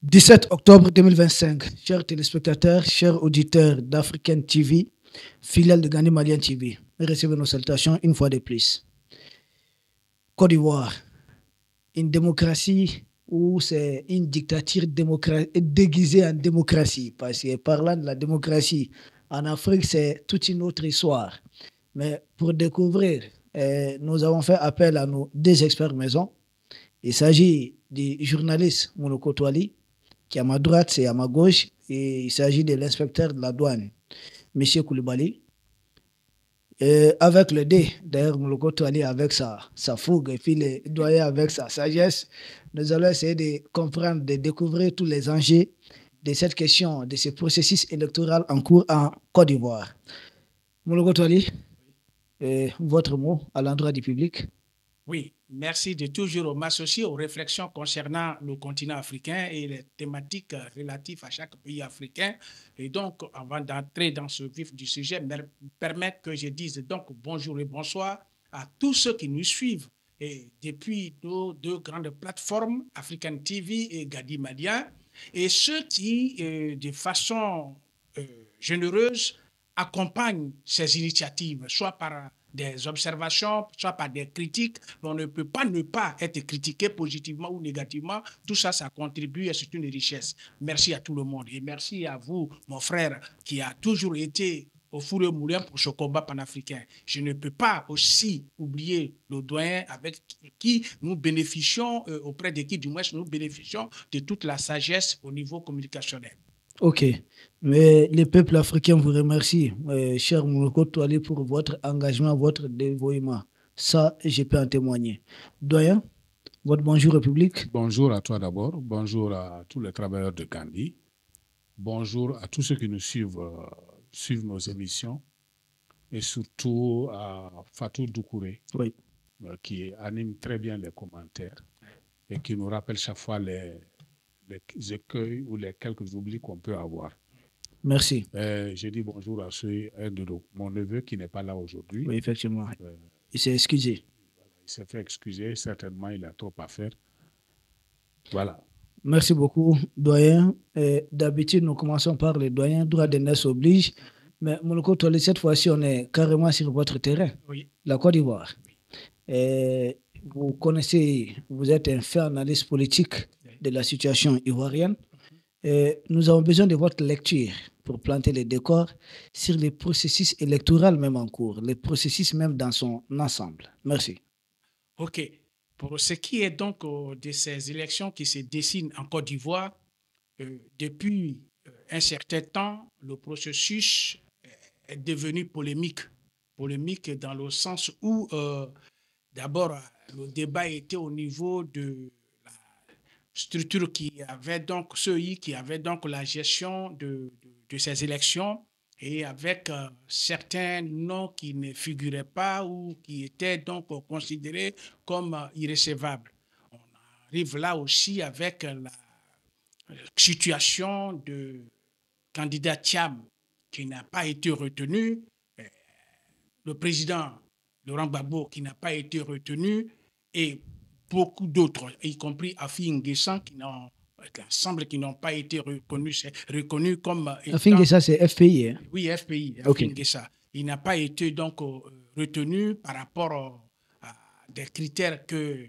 17 octobre 2025, chers téléspectateurs, chers auditeurs d'African TV, filiale de Gani Malian TV, recevez nos salutations une fois de plus. Côte d'Ivoire, une démocratie où c'est une dictature déguisée en démocratie, parce que parlant de la démocratie en Afrique, c'est toute une autre histoire. Mais pour découvrir, nous avons fait appel à nos deux experts maison. Il s'agit du journaliste Mouloko Touali, qui est à ma droite et à ma gauche, et il s'agit de l'inspecteur de la douane, M. Koulibaly. Avec le D, d'ailleurs, Mouloko Touali avec sa fougue, et puis le doyen avec sa sagesse, nous allons essayer de comprendre, de découvrir tous les enjeux de cette question, de ce processus électoral en cours en Côte d'Ivoire. Mouloko Touali, votre mot à l'endroit du public. Oui, merci de toujours m'associer aux réflexions concernant le continent africain et les thématiques relatives à chaque pays africain. Et donc, avant d'entrer dans ce vif du sujet, permettre que je dise donc bonjour et bonsoir à tous ceux qui nous suivent et depuis nos deux grandes plateformes, African TV et Gadi Malian, et ceux qui, de façon généreuse, accompagnent ces initiatives, soit par des observations, soit par des critiques. On ne peut pas ne pas être critiqué positivement ou négativement. Tout ça, ça contribue et c'est une richesse. Merci à tout le monde. Et merci à vous, mon frère, qui a toujours été au four et au moulin pour ce combat panafricain. Je ne peux pas aussi oublier le doyen avec qui nous bénéficions, auprès de qui du moins nous bénéficions de toute la sagesse au niveau communicationnel. Ok, mais le peuple africain vous remercie, cher Mouloko Touali, pour votre engagement, votre dévouement. Ça, je peux en témoigner. Doyen, votre bonjour au public. Bonjour à toi d'abord, bonjour à tous les travailleurs de Gandhi, bonjour à tous ceux qui nous suivent nos émissions et surtout à Fatou Doucouré, oui, qui anime très bien les commentaires et qui nous rappelle chaque fois les écueils ou les quelques oublis qu'on peut avoir. Merci. Je dis bonjour à mon neveu qui n'est pas là aujourd'hui. Oui, effectivement. Il s'est excusé. Il s'est fait excuser, certainement il a trop à faire. Voilà. Merci beaucoup, doyen. D'habitude, nous commençons par le doyen, droit de naissance oblige. Mais Mouloko Touali, cette fois-ci, on est carrément sur votre terrain, oui, la Côte d'Ivoire. Vous connaissez, vous êtes un fait analyste politique de la situation ivoirienne. Nous avons besoin de votre lecture pour planter les décors sur les processus électoraux même en cours, les processus même dans son ensemble. Merci. OK. Pour ce qui est donc de ces élections qui se dessinent en Côte d'Ivoire, depuis un certain temps, le processus est devenu polémique. Polémique dans le sens où, d'abord, le débat était au niveau de la structure qui avait donc, ceux qui avaient donc la gestion de ces élections et avec certains noms qui ne figuraient pas ou qui étaient donc considérés comme irrécevables. On arrive là aussi avec la situation de candidat Thiam qui n'a pas été retenu, le président Laurent Gbagbo qui n'a pas été retenu et beaucoup d'autres, y compris Afi N'Guessan l'ensemble qui n'ont pas été reconnus comme Afi N'Guessan, c'est FPI. Hein? Oui, FPI. Okay. Afi N'Guessan. Il n'a pas été donc retenu par rapport à des critères que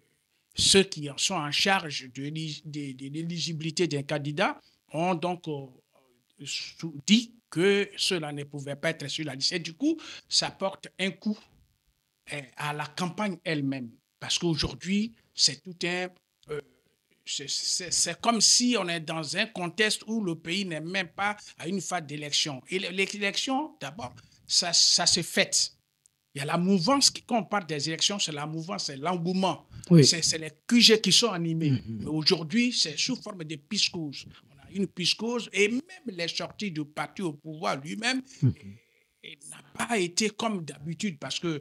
ceux qui sont en charge de l'éligibilité d'un candidat ont donc dit que cela ne pouvait pas être sur la liste. Et du coup, ça porte un coup à la campagne elle-même. Parce qu'aujourd'hui, c'est tout un... c'est comme si on est dans un contexte où le pays n'est même pas à une phase d'élection. Et l'élection, d'abord, ça se fait. Il y a la mouvance, quand on parle des élections, c'est la mouvance, c'est l'engouement. Oui. C'est les QG qui sont animés. Mais aujourd'hui, c'est sous forme de piscose. On a une piscose et même les sorties du parti au pouvoir lui-même n'a pas été comme d'habitude parce qu'au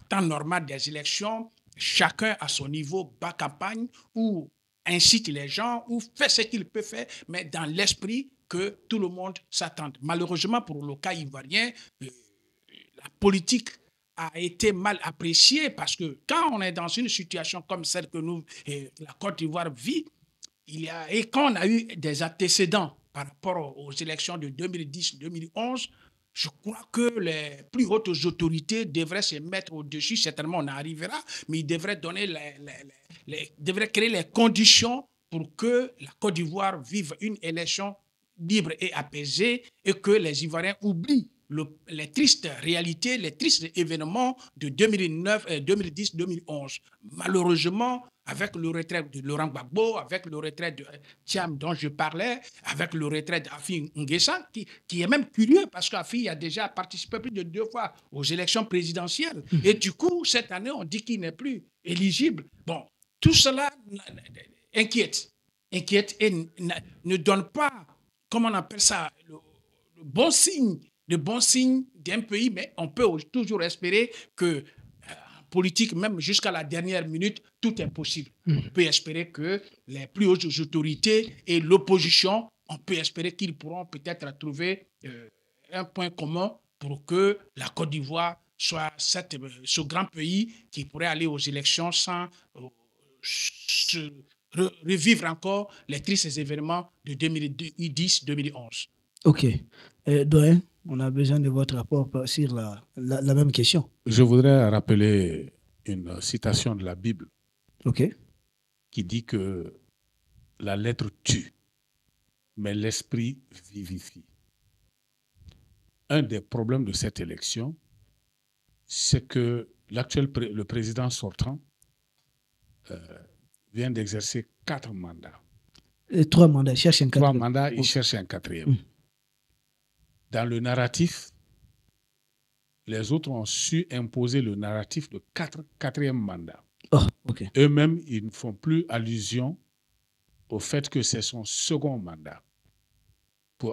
temps normal des élections, chacun à son niveau bat campagne ou incite les gens ou fait ce qu'il peut faire, mais dans l'esprit que tout le monde s'attend. Malheureusement, pour le cas ivoirien, la politique a été mal appréciée parce que quand on est dans une situation comme celle que la Côte d'Ivoire vit, et quand on a eu des antécédents par rapport aux élections de 2010-2011, je crois que les plus hautes autorités devraient se mettre au-dessus. Certainement, on arrivera, mais ils devraient donner devraient créer les conditions pour que la Côte d'Ivoire vive une élection libre et apaisée et que les Ivoiriens oublient les tristes réalités, les tristes événements de 2009, 2010, 2011. Malheureusement, avec le retrait de Laurent Gbagbo, avec le retrait de Thiam dont je parlais, avec le retrait d'Afi Nguessan, qui est même curieux parce qu'Afi a déjà participé plus de 2 fois aux élections présidentielles. Et du coup, cette année, on dit qu'il n'est plus éligible. Bon, tout cela inquiète et ne donne pas, comment on appelle ça, le bon signe d'un pays, mais on peut toujours espérer que politique, même jusqu'à la dernière minute, tout est possible. On peut espérer que les plus hautes autorités et l'opposition, on peut espérer qu'ils pourront peut-être trouver un point commun pour que la Côte d'Ivoire soit ce grand pays qui pourrait aller aux élections sans revivre encore les tristes événements de 2010-2011. Ok. Doyen, on a besoin de votre rapport sur la même question. Je voudrais rappeler une citation de la Bible qui dit que la lettre tue, mais l'esprit vivifie. Un des problèmes de cette élection, c'est que le président sortant vient d'exercer 4 mandats. 3 mandats, il cherche un 4e. 3 mandats, il cherche un 4e. Dans le narratif, les autres ont su imposer le narratif de 4e mandat. Eux-mêmes, ils ne font plus allusion au fait que c'est son second mandat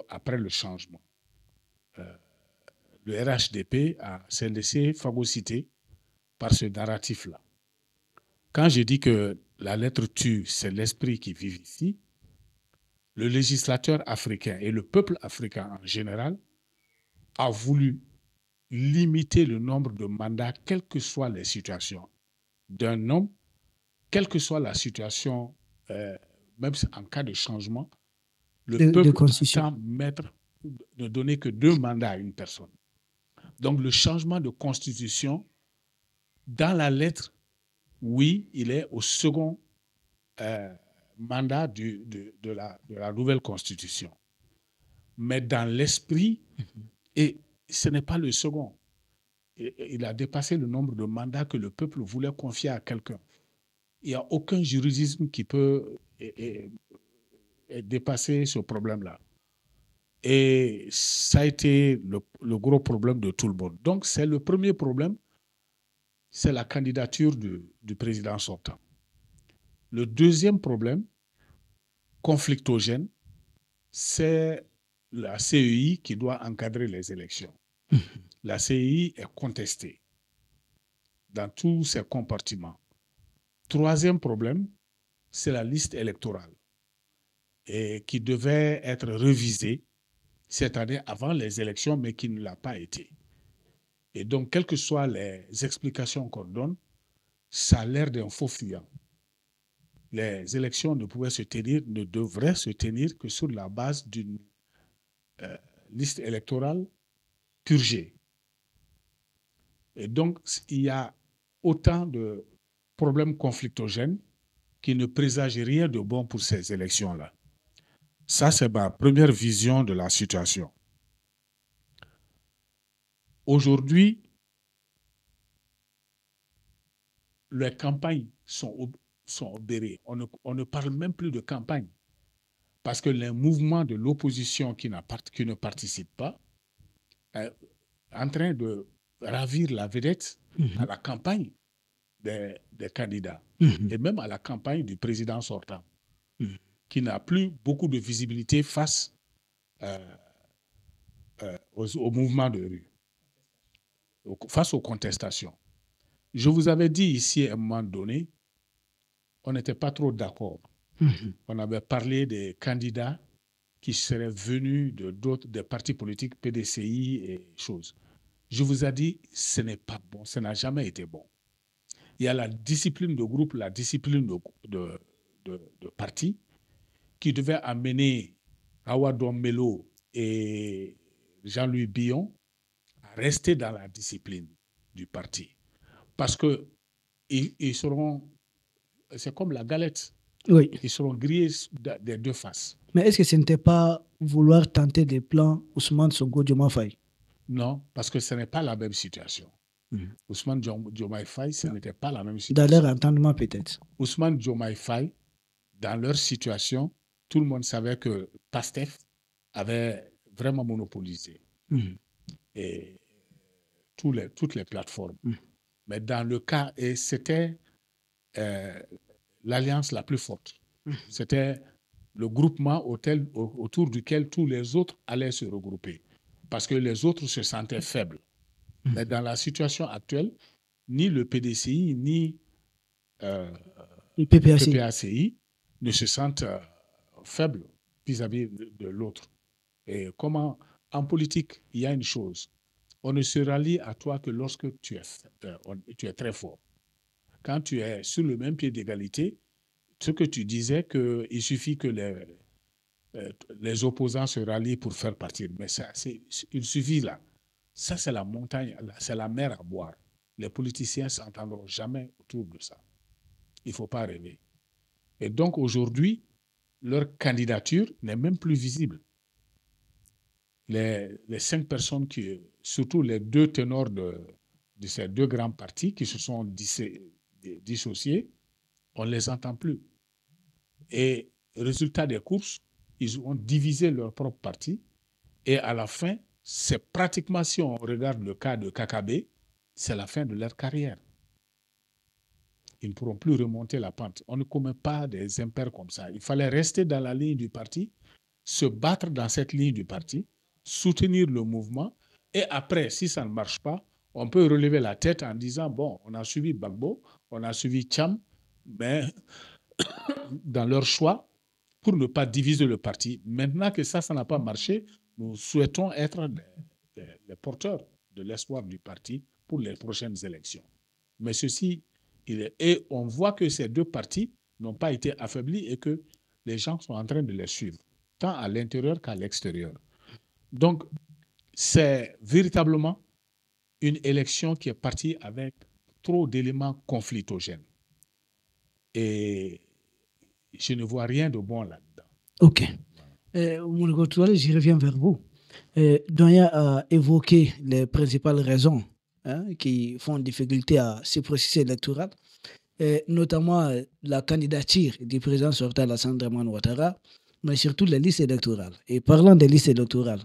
après le changement. Le RHDP s'est laissé phagocyter par ce narratif-là. Quand je dis que la lettre tue, c'est l'esprit qui vivifie, le législateur africain et le peuple africain en général a voulu limiter le nombre de mandats, quelles que soient les situations d'un homme, quelle que soit la situation, même en cas de changement, le peuple entend ne donner que 2 mandats à une personne. Donc le changement de constitution, dans la lettre, oui, il est au second mandat de la nouvelle constitution. Mais dans l'esprit, et ce n'est pas le second. Il a dépassé le nombre de mandats que le peuple voulait confier à quelqu'un. Il n'y a aucun juridisme qui peut dépasser ce problème-là. Et ça a été le gros problème de tout le monde. Donc, c'est le premier problème, c'est la candidature du président sortant. Le deuxième problème, conflictogène, c'est la CEI qui doit encadrer les élections. La CEI est contestée dans tous ses compartiments. Troisième problème, c'est la liste électorale et qui devait être révisée cette année avant les élections, mais qui ne l'a pas été. Et donc, quelles que soient les explications qu'on donne, ça a l'air d'un faux fuyant. Les élections ne devraient se tenir que sur la base d'une liste électorale purgée. Et donc, il y a autant de problèmes conflictogènes qui ne présagent rien de bon pour ces élections-là. Ça, c'est ma première vision de la situation. Aujourd'hui, les campagnes sont obérées. On ne parle même plus de campagne parce que les mouvements de l'opposition qui ne participent pas sont en train de ravir la vedette à la campagne des candidats et même à la campagne du président sortant qui n'a plus beaucoup de visibilité face aux mouvements de rue, face aux contestations. Je vous avais dit ici à un moment donné, on n'était pas trop d'accord. On avait parlé des candidats qui seraient venus des partis politiques, PDCI et choses. Je vous ai dit, ce n'est pas bon, ça n'a jamais été bon. Il y a la discipline de groupe, la discipline de parti, qui devait amener Awadou Melo et Jean-Louis Billon à rester dans la discipline du parti. Parce que ils seront, c'est comme la galette, Oui. ils seront grillés des deux faces. Mais est-ce que ce n'était pas vouloir tenter des plans Ousmane Sonko Diomaye Faye? Non, parce que ce n'est pas la même situation. Ousmane Diomaye Faye, ce n'était pas la même Dans situation. leur entendement peut-être. Ousmane Diomaye Faye, dans leur situation, tout le monde savait que PASTEF avait vraiment monopolisé et toutes les plateformes. Mais dans le cas, et c'était l'alliance la plus forte. C'était le groupement autour duquel tous les autres allaient se regrouper. Parce que les autres se sentaient faibles. Mais dans la situation actuelle, ni le PDCI, ni le PPACI ne se sentent faibles vis-à-vis de l'autre. Et comment, en politique, il y a une chose. On ne se rallie à toi que lorsque tu es très fort. Quand tu es sur le même pied d'égalité, ce que tu disais, qu'il suffit que les opposants se rallient pour faire partir. Mais ça, il suffit là. Ça, c'est la montagne, c'est la mer à boire. Les politiciens ne s'entendront jamais autour de ça. Il ne faut pas rêver. Et donc, aujourd'hui, leur candidature n'est même plus visible. Les 5 personnes surtout les 2 ténors de ces 2 grands partis qui se sont dissociés, on ne les entend plus. Et résultat des courses, ils ont divisé leur propre parti. Et à la fin, c'est pratiquement, si on regarde le cas de Kakabe, c'est la fin de leur carrière. Ils ne pourront plus remonter la pente. On ne commet pas des impairs comme ça. Il fallait rester dans la ligne du parti, se battre dans cette ligne du parti, soutenir le mouvement. Et après, si ça ne marche pas, on peut relever la tête en disant, bon, on a suivi Gbagbo, on a suivi Tcham, mais dans leur choix, pour ne pas diviser le parti. Maintenant que ça n'a pas marché, nous souhaitons être les porteurs de l'espoir du parti pour les prochaines élections. Mais ceci, et on voit que ces 2 partis n'ont pas été affaiblis et que les gens sont en train de les suivre, tant à l'intérieur qu'à l'extérieur. Donc, c'est véritablement une élection qui est partie avec trop d'éléments conflictogènes. Et je ne vois rien de bon là-dedans. Ok. Mounigo Touré, j'y reviens vers vous. Doyen a évoqué les principales raisons qui font difficulté à ce processus électoral, notamment la candidature du président sortant Alassane Dramane Ouattara, mais surtout les listes électorales. Et parlant des listes électorales,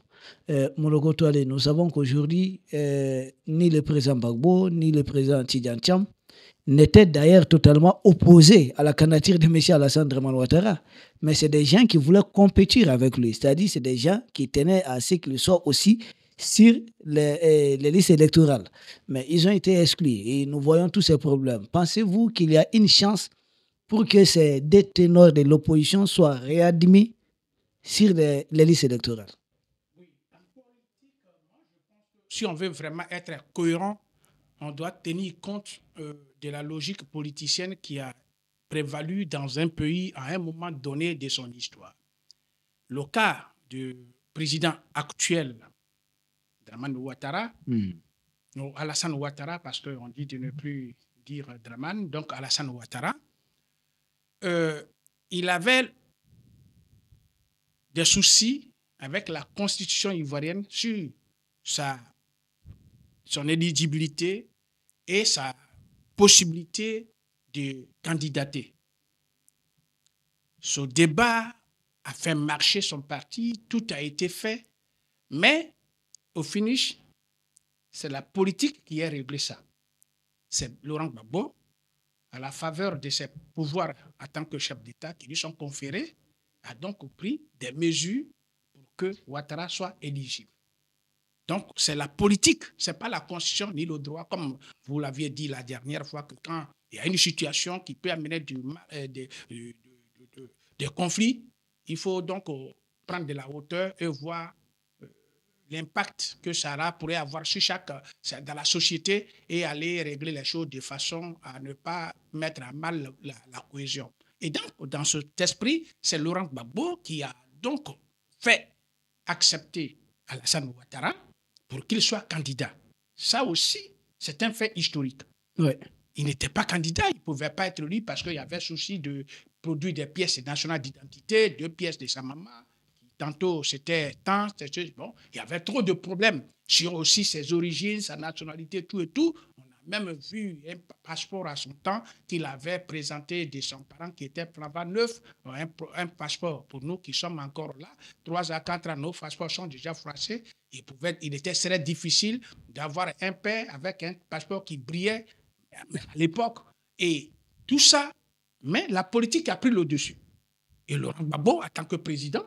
Mounigo Touré, nous savons qu'aujourd'hui, ni le président Gbagbo, ni le président Tidjane Tcham n'étaient d'ailleurs totalement opposés à la candidature de M. Alassane Dramane Ouattara. Mais c'est des gens qui voulaient compétir avec lui. C'est-à-dire c'est des gens qui tenaient à ce qu'il soit aussi sur les listes électorales. Mais ils ont été exclus et nous voyons tous ces problèmes. Pensez-vous qu'il y a une chance pour que ces 2 ténors de l'opposition soient réadmis sur les listes électorales? Si on veut vraiment être cohérent, on doit tenir compte de la logique politicienne qui a prévalu dans un pays à un moment donné de son histoire. Le cas du président actuel, Dramane Ouattara, ou Alassane Ouattara, parce qu'on dit de ne plus dire Dramane, donc Alassane Ouattara, il avait des soucis avec la constitution ivoirienne sur son éligibilité et sa possibilité de candidater. Ce débat a fait marcher son parti, tout a été fait, mais au finish, c'est la politique qui a réglé ça. C'est Laurent Gbagbo, à la faveur de ses pouvoirs en tant que chef d'État qui lui sont conférés, a donc pris des mesures pour que Ouattara soit éligible. Donc, c'est la politique, ce n'est pas la constitution ni le droit, comme vous l'aviez dit la dernière fois, que quand il y a une situation qui peut amener des conflits, il faut donc prendre de la hauteur et voir l'impact que ça pourrait avoir sur dans la société et aller régler les choses de façon à ne pas mettre à mal la cohésion. Et donc, dans cet esprit, c'est Laurent Gbagbo qui a donc fait accepter Alassane Ouattara pour qu'il soit candidat. Ça aussi, c'est un fait historique. Ouais. Il n'était pas candidat, il ne pouvait pas être lui parce qu'il y avait souci de produire des pièces nationales d'identité, 2 pièces de sa maman. Tantôt, c'était tant, bon, il y avait trop de problèmes sur aussi ses origines, sa nationalité, tout et tout. On a même vu un passeport à son temps qu'il avait présenté de son parent qui était flambant neuf, un passeport pour nous qui sommes encore là. 3 à 4 ans, nos passeports sont déjà froissés. Serait difficile d'avoir un père avec un passeport qui brillait à l'époque. Et tout ça, mais la politique a pris le dessus. Et Laurent Gbagbo, en tant que président,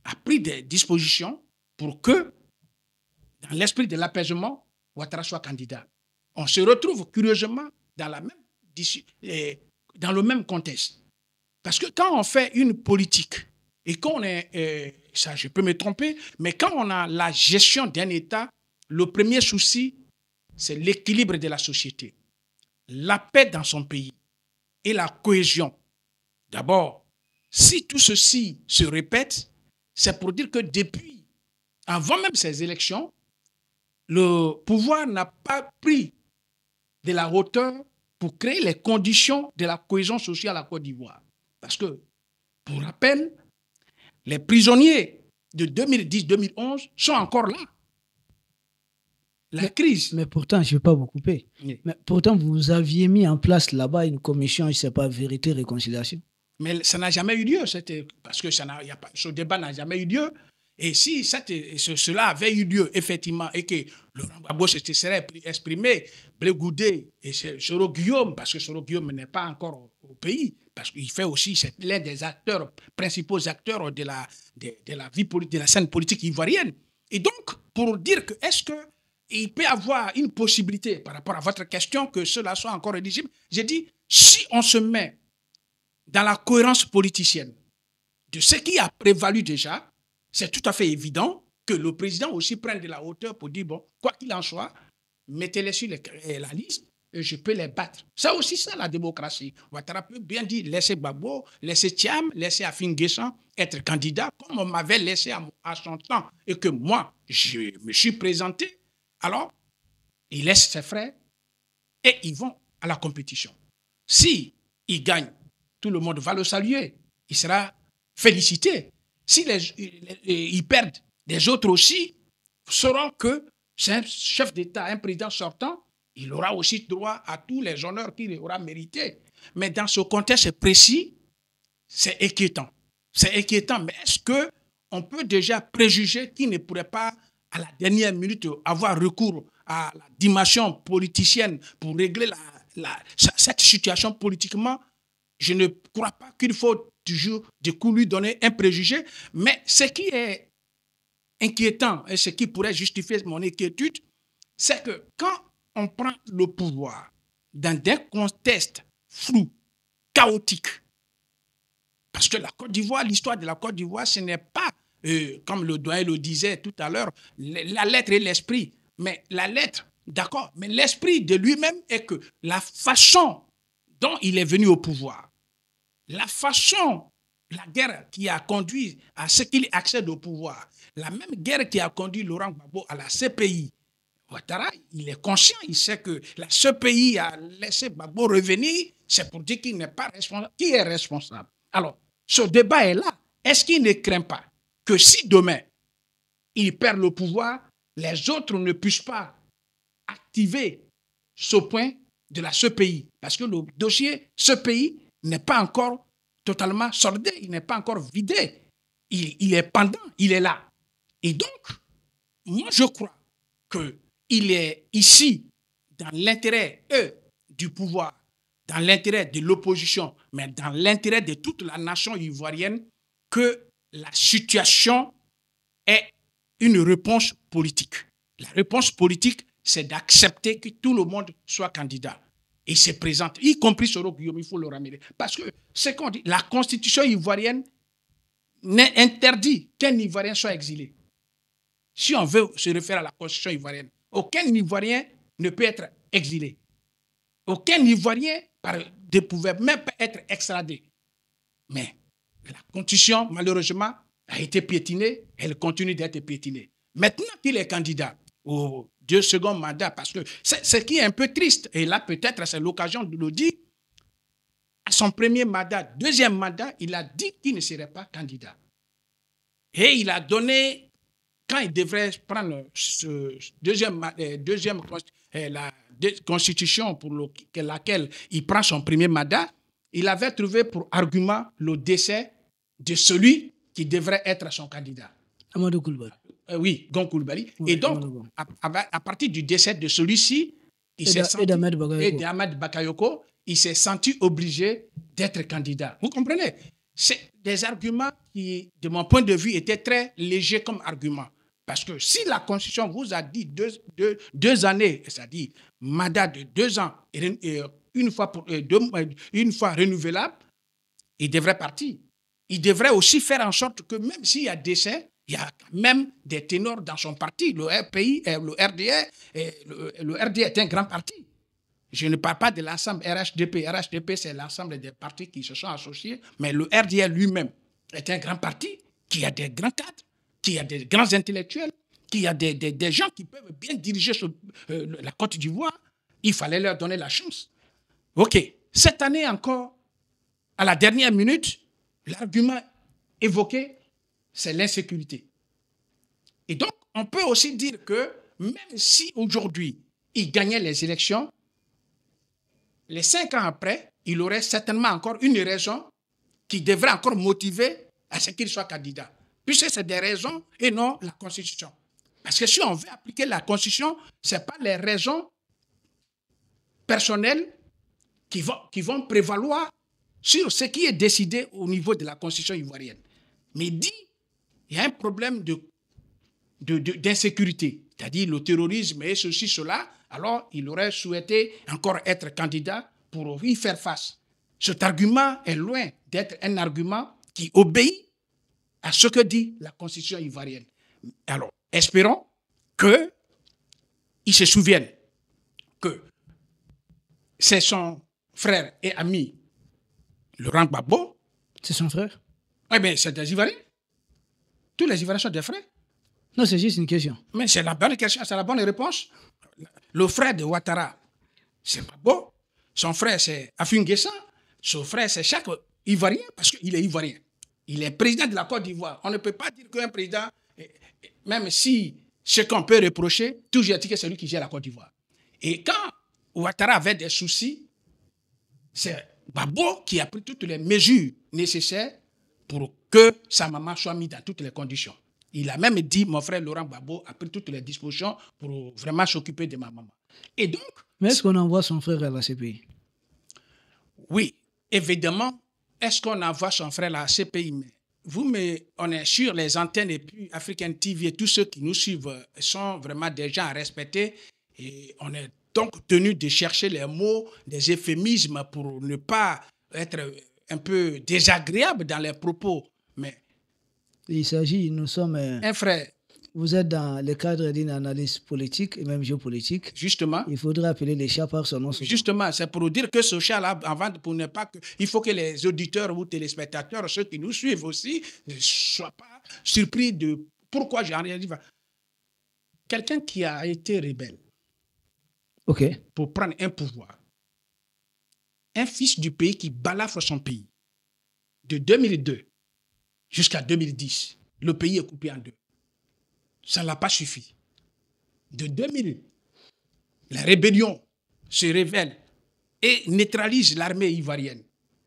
a pris des dispositions pour que, dans l'esprit de l'apaisement, Ouattara soit candidat. On se retrouve curieusement dans le même contexte. Parce que quand on fait une politique, et qu'on est, ça je peux me tromper, mais quand on a la gestion d'un État, le premier souci, c'est l'équilibre de la société, la paix dans son pays et la cohésion. D'abord, si tout ceci se répète, c'est pour dire que depuis, avant même ces élections, le pouvoir n'a pas pris de la hauteur pour créer les conditions de la cohésion sociale à Côte d'Ivoire. Parce que, pour rappel, les prisonniers de 2010-2011 sont encore là. La crise. Mais pourtant, je ne vais pas vous couper. Oui. Mais pourtant, vous aviez mis en place là-bas une commission, je ne sais pas, vérité, réconciliation. Mais ça n'a jamais eu lieu, parce que ce débat n'a jamais eu lieu. Et si cela avait eu lieu, effectivement, et que Laurent Gbagbo se serait exprimé, Blé Goudé et Soro Guillaume, parce que Soro Guillaume n'est pas encore au pays, parce qu'il fait aussi, c'est l'un des principaux acteurs de la vie politique, de la scène politique ivoirienne. Et donc, pour dire que est-ce qu'il peut y avoir une possibilité, par rapport à votre question, que cela soit encore éligible, j'ai dit, si on se met dans la cohérence politicienne de ce qui a prévalu déjà, c'est tout à fait évident que le président aussi prenne de la hauteur pour dire, bon, quoi qu'il en soit, mettez-les sur la liste et je peux les battre. Ça aussi, c'est la démocratie. Ouattara peut bien dire, laissez Gbagbo, laissez Thiam, laissez Afin Guessan être candidat, comme on m'avait laissé à son temps et que moi, je me suis présenté. Alors, il laisse ses frères et ils vont à la compétition. Si ils gagnent, tout le monde va le saluer. Il sera félicité. Si ils perdent, les autres aussi sauront que c'est un chef d'État, un président sortant, il aura aussi droit à tous les honneurs qu'il aura mérités. Mais dans ce contexte précis, c'est inquiétant. C'est inquiétant, mais est-ce qu'on peut déjà préjuger qu'il ne pourrait pas, à la dernière minute, avoir recours à la dimension politicienne pour régler cette situation politiquement? Je ne crois pas qu'il faut toujours du coup lui donner un préjugé, mais ce qui est inquiétant et ce qui pourrait justifier mon inquiétude, c'est que quand on prend le pouvoir dans des contextes flous, chaotiques, parce que la Côte d'Ivoire, l'histoire de la Côte d'Ivoire, ce n'est pas, comme le doyen le disait tout à l'heure, la lettre et l'esprit, mais la lettre, d'accord, mais l'esprit de lui-même est que la façon dont il est venu au pouvoir, la façon, la guerre qui a conduit à ce qu'il accède au pouvoir, la même guerre qui a conduit Laurent Gbagbo à la CPI, Ouattara, il est conscient, il sait que la CPI a laissé Gbagbo revenir, c'est pour dire qu'il n'est pas responsable. Qui est responsable? Alors, ce débat est là. Est-ce qu'il ne craint pas que si demain, il perd le pouvoir, les autres ne puissent pas activer ce point de la CPI? Parce que le dossier CPI n'est pas encore totalement soldé, il n'est pas encore vidé. Il est pendant, il est là. Et donc, moi je crois qu'il est ici dans l'intérêt du pouvoir, dans l'intérêt de l'opposition, mais dans l'intérêt de toute la nation ivoirienne, que la situation ait une réponse politique. La réponse politique, c'est d'accepter que tout le monde soit candidat. Et se présente, y compris Soro Guillaume, il faut le ramener. Parce que ce qu'on dit, la constitution ivoirienne interdit qu'un Ivoirien soit exilé. Si on veut se référer à la constitution ivoirienne, aucun Ivoirien ne peut être exilé. Aucun Ivoirien ne pouvait même pas être extradé. Mais la constitution, malheureusement, a été piétinée. Elle continue d'être piétinée. Maintenant qu'il est candidat au 2 seconds mandat, parce que ce qui est un peu triste, et là peut-être c'est l'occasion de le dire, à son premier mandat, deuxième mandat, il a dit qu'il ne serait pas candidat. Et il a donné, quand il devrait prendre ce la constitution pour laquelle il prend son premier mandat, il avait trouvé pour argument le décès de celui qui devrait être son candidat. Amadou Coulibaly. Oui, Gon Coulibaly. Oui, et donc, à partir du décès de celui-ci, et d'Ahmed Bakayoko, il s'est senti obligé d'être candidat. Vous comprenez? C'est des arguments qui, de mon point de vue, étaient très légers comme arguments. Parce que si la Constitution vous a dit 2 années, c'est-à-dire mandat de 2 ans, et une fois renouvelable, il devrait partir. Il devrait aussi faire en sorte que même s'il y a décès, il y a même des ténors dans son parti. Le RPI, le RDA est un grand parti. Je ne parle pas de l'ensemble RHDP. RHDP, c'est l'ensemble des partis qui se sont associés, mais le RDA lui-même est un grand parti qui a des grands cadres, qui a des grands intellectuels, qui a des gens qui peuvent bien diriger la Côte d'Ivoire. Il fallait leur donner la chance. OK. Cette année encore, à la dernière minute, l'argument évoqué, c'est l'insécurité. Et donc, on peut aussi dire que même si aujourd'hui, il gagnait les élections, les 5 ans après, il aurait certainement encore une raison qui devrait encore motiver à ce qu'il soit candidat. Puisque c'est des raisons et non la Constitution. Parce que si on veut appliquer la Constitution, ce n'est pas les raisons personnelles qui vont prévaloir sur ce qui est décidé au niveau de la Constitution ivoirienne. Mais il y a un problème d'insécurité, c'est-à-dire le terrorisme et ceci, cela, alors il aurait souhaité encore être candidat pour y faire face. Cet argument est loin d'être un argument qui obéit à ce que dit la Constitution ivoirienne. Alors, espérons qu'il se souvienne que c'est son frère et ami, Laurent Gbagbo. C'est son frère? Oui, mais c'est des Ivoiriens. Tous les Ivoiriens sont des frères. Non, c'est juste une question. Mais c'est la bonne question, c'est la bonne réponse. Le frère de Ouattara, c'est Gbagbo. Son frère, c'est Afin Guessan. Son frère, c'est chaque Ivoirien, parce qu'il est Ivoirien. Il est président de la Côte d'Ivoire. On ne peut pas dire qu'un président, même si ce qu'on peut reprocher, toujours est-il que c'est lui qui gère la Côte d'Ivoire. Et quand Ouattara avait des soucis, c'est Gbagbo qui a pris toutes les mesures nécessaires pour que sa maman soit mise dans toutes les conditions. Il a même dit, mon frère Laurent Gbagbo a pris toutes les dispositions pour vraiment s'occuper de ma maman. Et donc... Mais est-ce qu'on envoie son frère à la CPI? Oui, évidemment. Est-ce qu'on envoie son frère à la CPI? Mais on est sur les antennes et puis African TV et tous ceux qui nous suivent sont vraiment des gens à respecter. Et on est donc tenu de chercher les mots, des euphémismes pour ne pas être un peu désagréable dans les propos. Mais il s'agit, nous sommes... un frère. Vous êtes dans le cadre d'une analyse politique et même géopolitique. Justement. Il faudrait appeler les chats par son nom. Justement, c'est pour dire que ce chat-là, pour ne pas que... Il faut que les auditeurs ou téléspectateurs, ceux qui nous suivent aussi, ne soient pas surpris de pourquoi j'ai rien dit. Quelqu'un qui a été rebelle pour prendre un pouvoir, un fils du pays qui balafre son pays, de 2002 jusqu'à 2010, le pays est coupé en deux. Ça ne l'a pas suffi. De 2000, la rébellion se révèle et neutralise l'armée ivoirienne.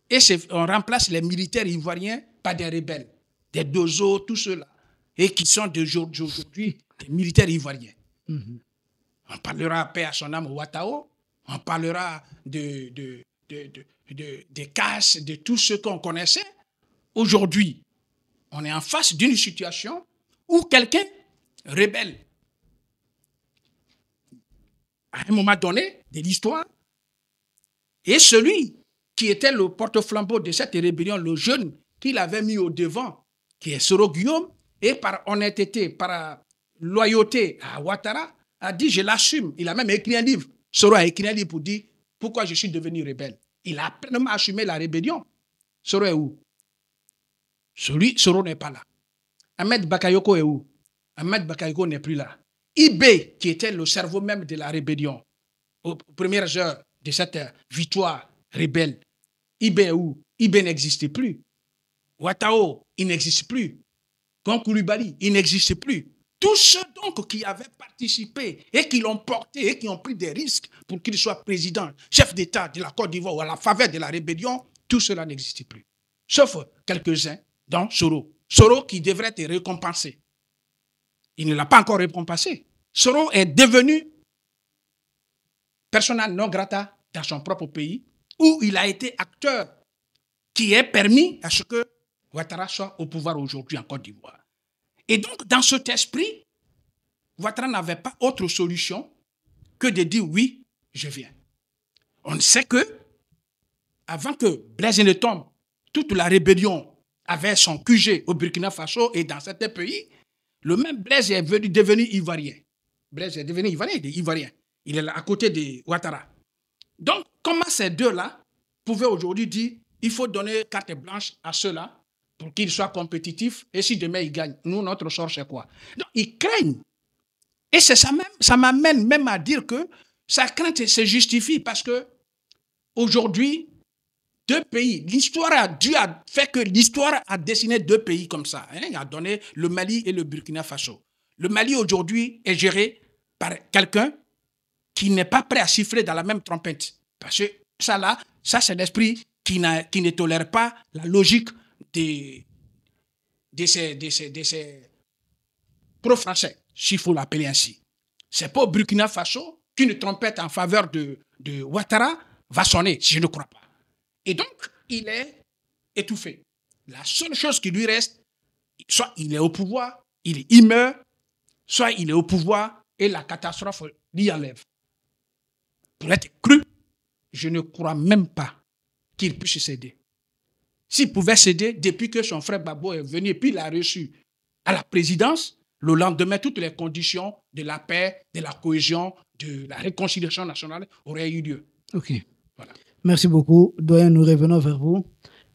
Et on remplace les militaires ivoiriens par des rebelles, des dozos, tout cela, et qui sont d'aujourd'hui des militaires ivoiriens. Mm-hmm. On parlera, paix à son âme, Ouattao, on parlera des casses, de tout ce qu'on connaissait. Aujourd'hui, on est en face d'une situation où quelqu'un rebelle, à un moment donné de l'histoire, et celui qui était le porte-flambeau de cette rébellion, le jeune qu'il avait mis au devant, qui est Soro Guillaume, et par honnêteté, par loyauté à Ouattara, a dit je l'assume. Il a même écrit un livre. Soro a écrit un livre pour dire pourquoi je suis devenu rebelle. Il a pleinement assumé la rébellion. Soro est où? Soro n'est pas là. Ahmed Bakayoko est où? Ahmed Bakayoko n'est plus là. Ibé, qui était le cerveau même de la rébellion, aux premières heures de cette victoire rebelle, Ibé est où? Ibé n'existe plus. Ouattao, il n'existe plus. Koulibaly, il n'existe plus. Tous ceux donc qui avaient participé et qui l'ont porté et qui ont pris des risques pour qu'il soit président, chef d'État de la Côte d'Ivoire ou à la faveur de la rébellion, tout cela n'existe plus. Sauf quelques-uns, dont Soro. Soro qui devrait être récompensé. Il ne l'a pas encore récompensé. Soro est devenu persona non grata dans son propre pays où il a été acteur qui est permis à ce que Ouattara soit au pouvoir aujourd'hui en Côte d'Ivoire. Et donc, dans cet esprit, Ouattara n'avait pas autre solution que de dire oui, je viens. On sait que, avant que Blaise ne tombe, toute la rébellion avait son QG au Burkina Faso et dans certains pays, le même Blaise est devenu ivoirien. Blaise est devenu ivoirien, il est ivoirien. Il est là à côté de Ouattara. Donc, comment ces deux-là pouvaient aujourd'hui dire il faut donner carte blanche à ceux-là pour qu'ils soient compétitifs et si demain ils gagnent, nous, notre sort, c'est quoi? Donc, ils craignent. Et c'est ça même, ça m'amène même à dire que sa crainte se justifie parce que aujourd'hui, deux pays, l'histoire a fait que l'histoire a dessiné deux pays comme ça. Il a donné le Mali et le Burkina Faso. Le Mali aujourd'hui est géré par quelqu'un qui n'est pas prêt à siffler dans la même trompette. Parce que ça là, ça c'est l'esprit qui ne tolère pas la logique de ces pro-français, s'il faut l'appeler ainsi. C'est pas au Burkina Faso qu'une trompette en faveur de Ouattara va sonner, si je ne crois pas. Et donc, il est étouffé. La seule chose qui lui reste, soit il est au pouvoir, il meurt, soit il est au pouvoir et la catastrophe l'y enlève. Pour être cru, je ne crois même pas qu'il puisse céder. S'il pouvait céder, depuis que son frère Gbagbo est venu et puis il a reçu à la présidence, le lendemain, toutes les conditions de la paix, de la cohésion, de la réconciliation nationale auraient eu lieu. Ok. Voilà. Merci beaucoup. Doyen, nous revenons vers vous.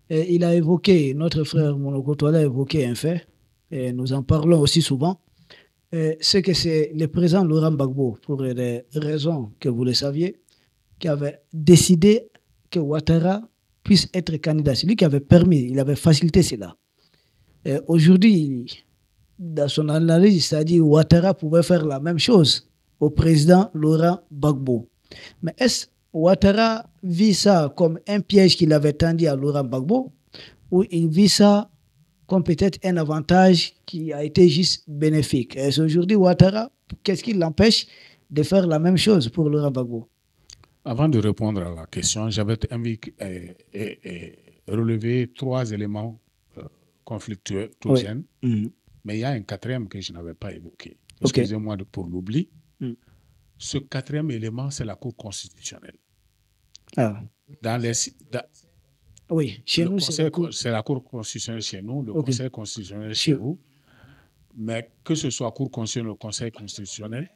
Il a évoqué, notre frère Monokotola a évoqué un fait, et nous en parlons aussi souvent, c'est que c'est le président Laurent Gbagbo, pour des raisons que vous le saviez, qui avait décidé que Ouattara puisse être candidat. C'est lui qui avait permis, il avait facilité cela. Aujourd'hui, dans son analyse, c'est-à-dire Ouattara pouvait faire la même chose au président Laurent Gbagbo. Mais est-ce Ouattara vit ça comme un piège qu'il avait tendu à Laurent Gbagbo ou il vit ça comme peut-être un avantage qui a été juste bénéfique? Et aujourd'hui, Ouattara, qu'est-ce qui l'empêche de faire la même chose pour Laurent Gbagbo? Avant de répondre à la question, j'avais relevé 3 éléments conflictueux, Oui. mais il y a un 4e que je n'avais pas évoqué. Okay. Excusez-moi pour l'oubli. Ce 4e élément, c'est la Cour constitutionnelle. Ah. Oui, chez nous, c'est la Cour constitutionnelle chez nous, le Conseil constitutionnel chez vous. Mais que ce soit Cour constitutionnelle ou Conseil constitutionnel,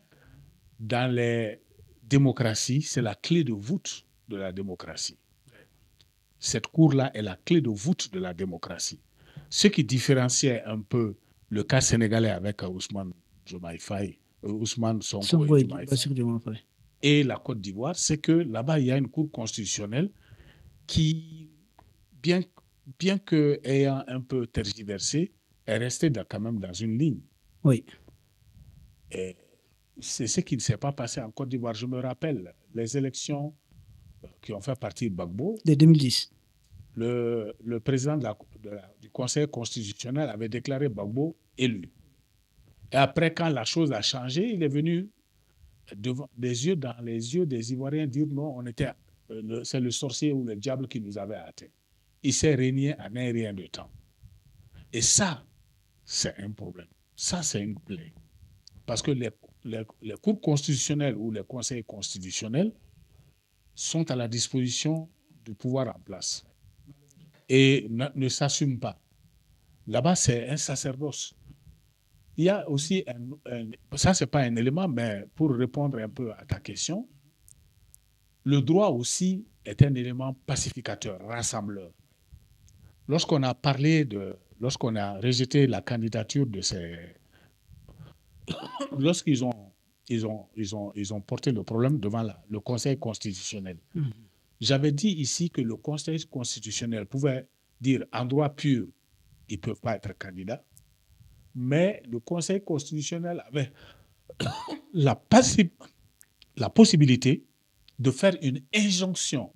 dans les démocraties, c'est la clé de voûte de la démocratie. Cette Cour-là est la clé de voûte de la démocratie. Ce qui différenciait un peu le cas sénégalais avec Ousmane Sonko et la Côte d'Ivoire, c'est que là-bas, il y a une Cour constitutionnelle qui, bien que ayant un peu tergiversé, est restée quand même dans une ligne. Oui. Et c'est ce qui ne s'est pas passé en Côte d'Ivoire. Je me rappelle les élections qui ont fait partie de Gbagbo. De 2010. Le président du Conseil constitutionnel avait déclaré Gbagbo élu. Et après, quand la chose a changé, il est venu dans les yeux des Ivoiriens dire non, c'est le sorcier ou le diable qui nous avait atteints. Il s'est régné en un rien de temps. Et ça, c'est un problème. Ça, c'est une plaie. Parce que les cours constitutionnels ou les conseils constitutionnels sont à la disposition du pouvoir en place et ne s'assument pas. Là-bas, c'est un sacerdoce. Il y a aussi ça, ce n'est pas un élément, mais pour répondre un peu à ta question, le droit aussi est un élément pacificateur, rassembleur. Lorsqu'on a parlé de lorsqu'on a rejeté la candidature de ces... Lorsqu'ils ont porté le problème devant le Conseil constitutionnel. J'avais dit ici que le Conseil constitutionnel pouvait dire en droit pur, ils ne peuvent pas être candidats, mais le Conseil constitutionnel avait la possibilité de faire une injonction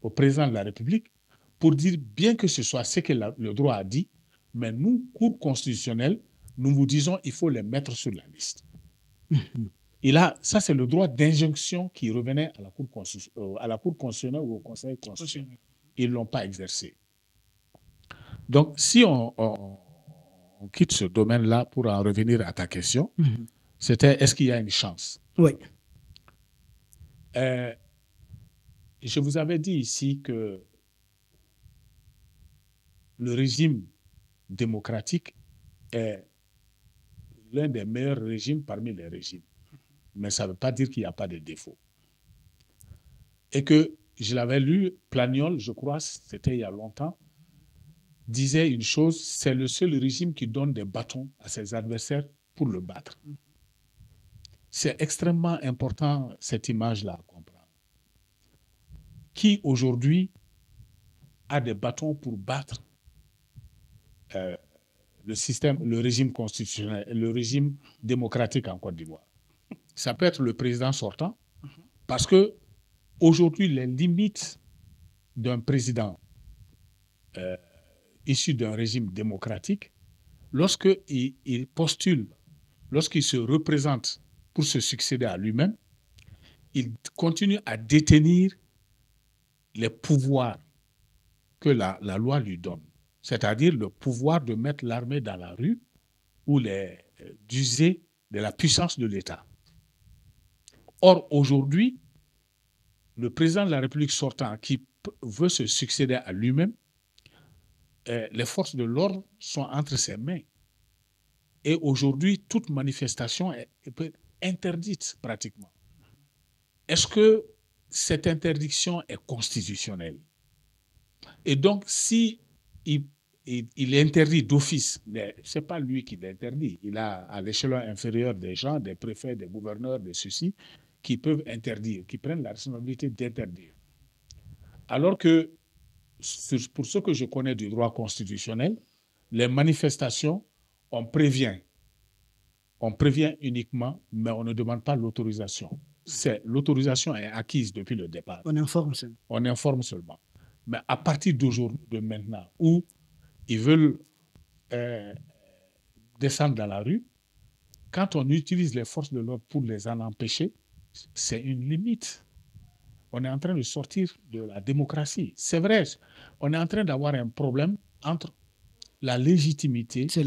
au président de la République pour dire, bien que ce soit ce que le droit a dit, mais nous, Cour constitutionnelle, nous vous disons qu'il faut les mettre sur la liste. Et là, ça, c'est le droit d'injonction qui revenait à la Cour constitutionnelle ou au Conseil constitutionnel. Ils ne l'ont pas exercé. Donc, si on quitte ce domaine-là pour en revenir à ta question, c'était est-ce qu'il y a une chance? Oui. Je vous avais dit ici que le régime démocratique est l'un des meilleurs régimes parmi les régimes. Mais ça ne veut pas dire qu'il n'y a pas de défauts. Et que, je l'avais lu, Planiol, je crois, c'était il y a longtemps, disait une chose, c'est le seul régime qui donne des bâtons à ses adversaires pour le battre. C'est extrêmement important, cette image-là, à comprendre. Qui, aujourd'hui, a des bâtons pour battre le régime constitutionnel, le régime démocratique en Côte d'Ivoire? Ça peut être le président sortant, parce que aujourd'hui, les limites d'un président issu d'un régime démocratique, lorsqu'il postule, lorsqu'il se représente pour se succéder à lui-même, il continue à détenir les pouvoirs que la loi lui donne, c'est-à-dire le pouvoir de mettre l'armée dans la rue ou d'user de la puissance de l'État. Or, aujourd'hui, le président de la République sortant qui veut se succéder à lui-même, les forces de l'ordre sont entre ses mains. Et aujourd'hui, toute manifestation est interdite pratiquement. Est-ce que cette interdiction est constitutionnelle? Et donc, si il interdit d'office, ce n'est pas lui qui l'interdit. Il a à l'échelon inférieur des gens, des préfets, des gouverneurs, de ceux-ci, qui peuvent interdire, qui prennent la responsabilité d'interdire. Alors que, pour ce que je connais du droit constitutionnel, les manifestations, on prévient. On prévient uniquement, mais on ne demande pas l'autorisation. L'autorisation est acquise depuis le départ. On informe seulement. On informe seulement. Mais à partir d'aujourd'hui, de maintenant, où ils veulent descendre dans la rue, quand on utilise les forces de l'ordre pour les en empêcher, c'est une limite. On est en train de sortir de la démocratie. C'est vrai, on est en train d'avoir un problème entre la légitimité et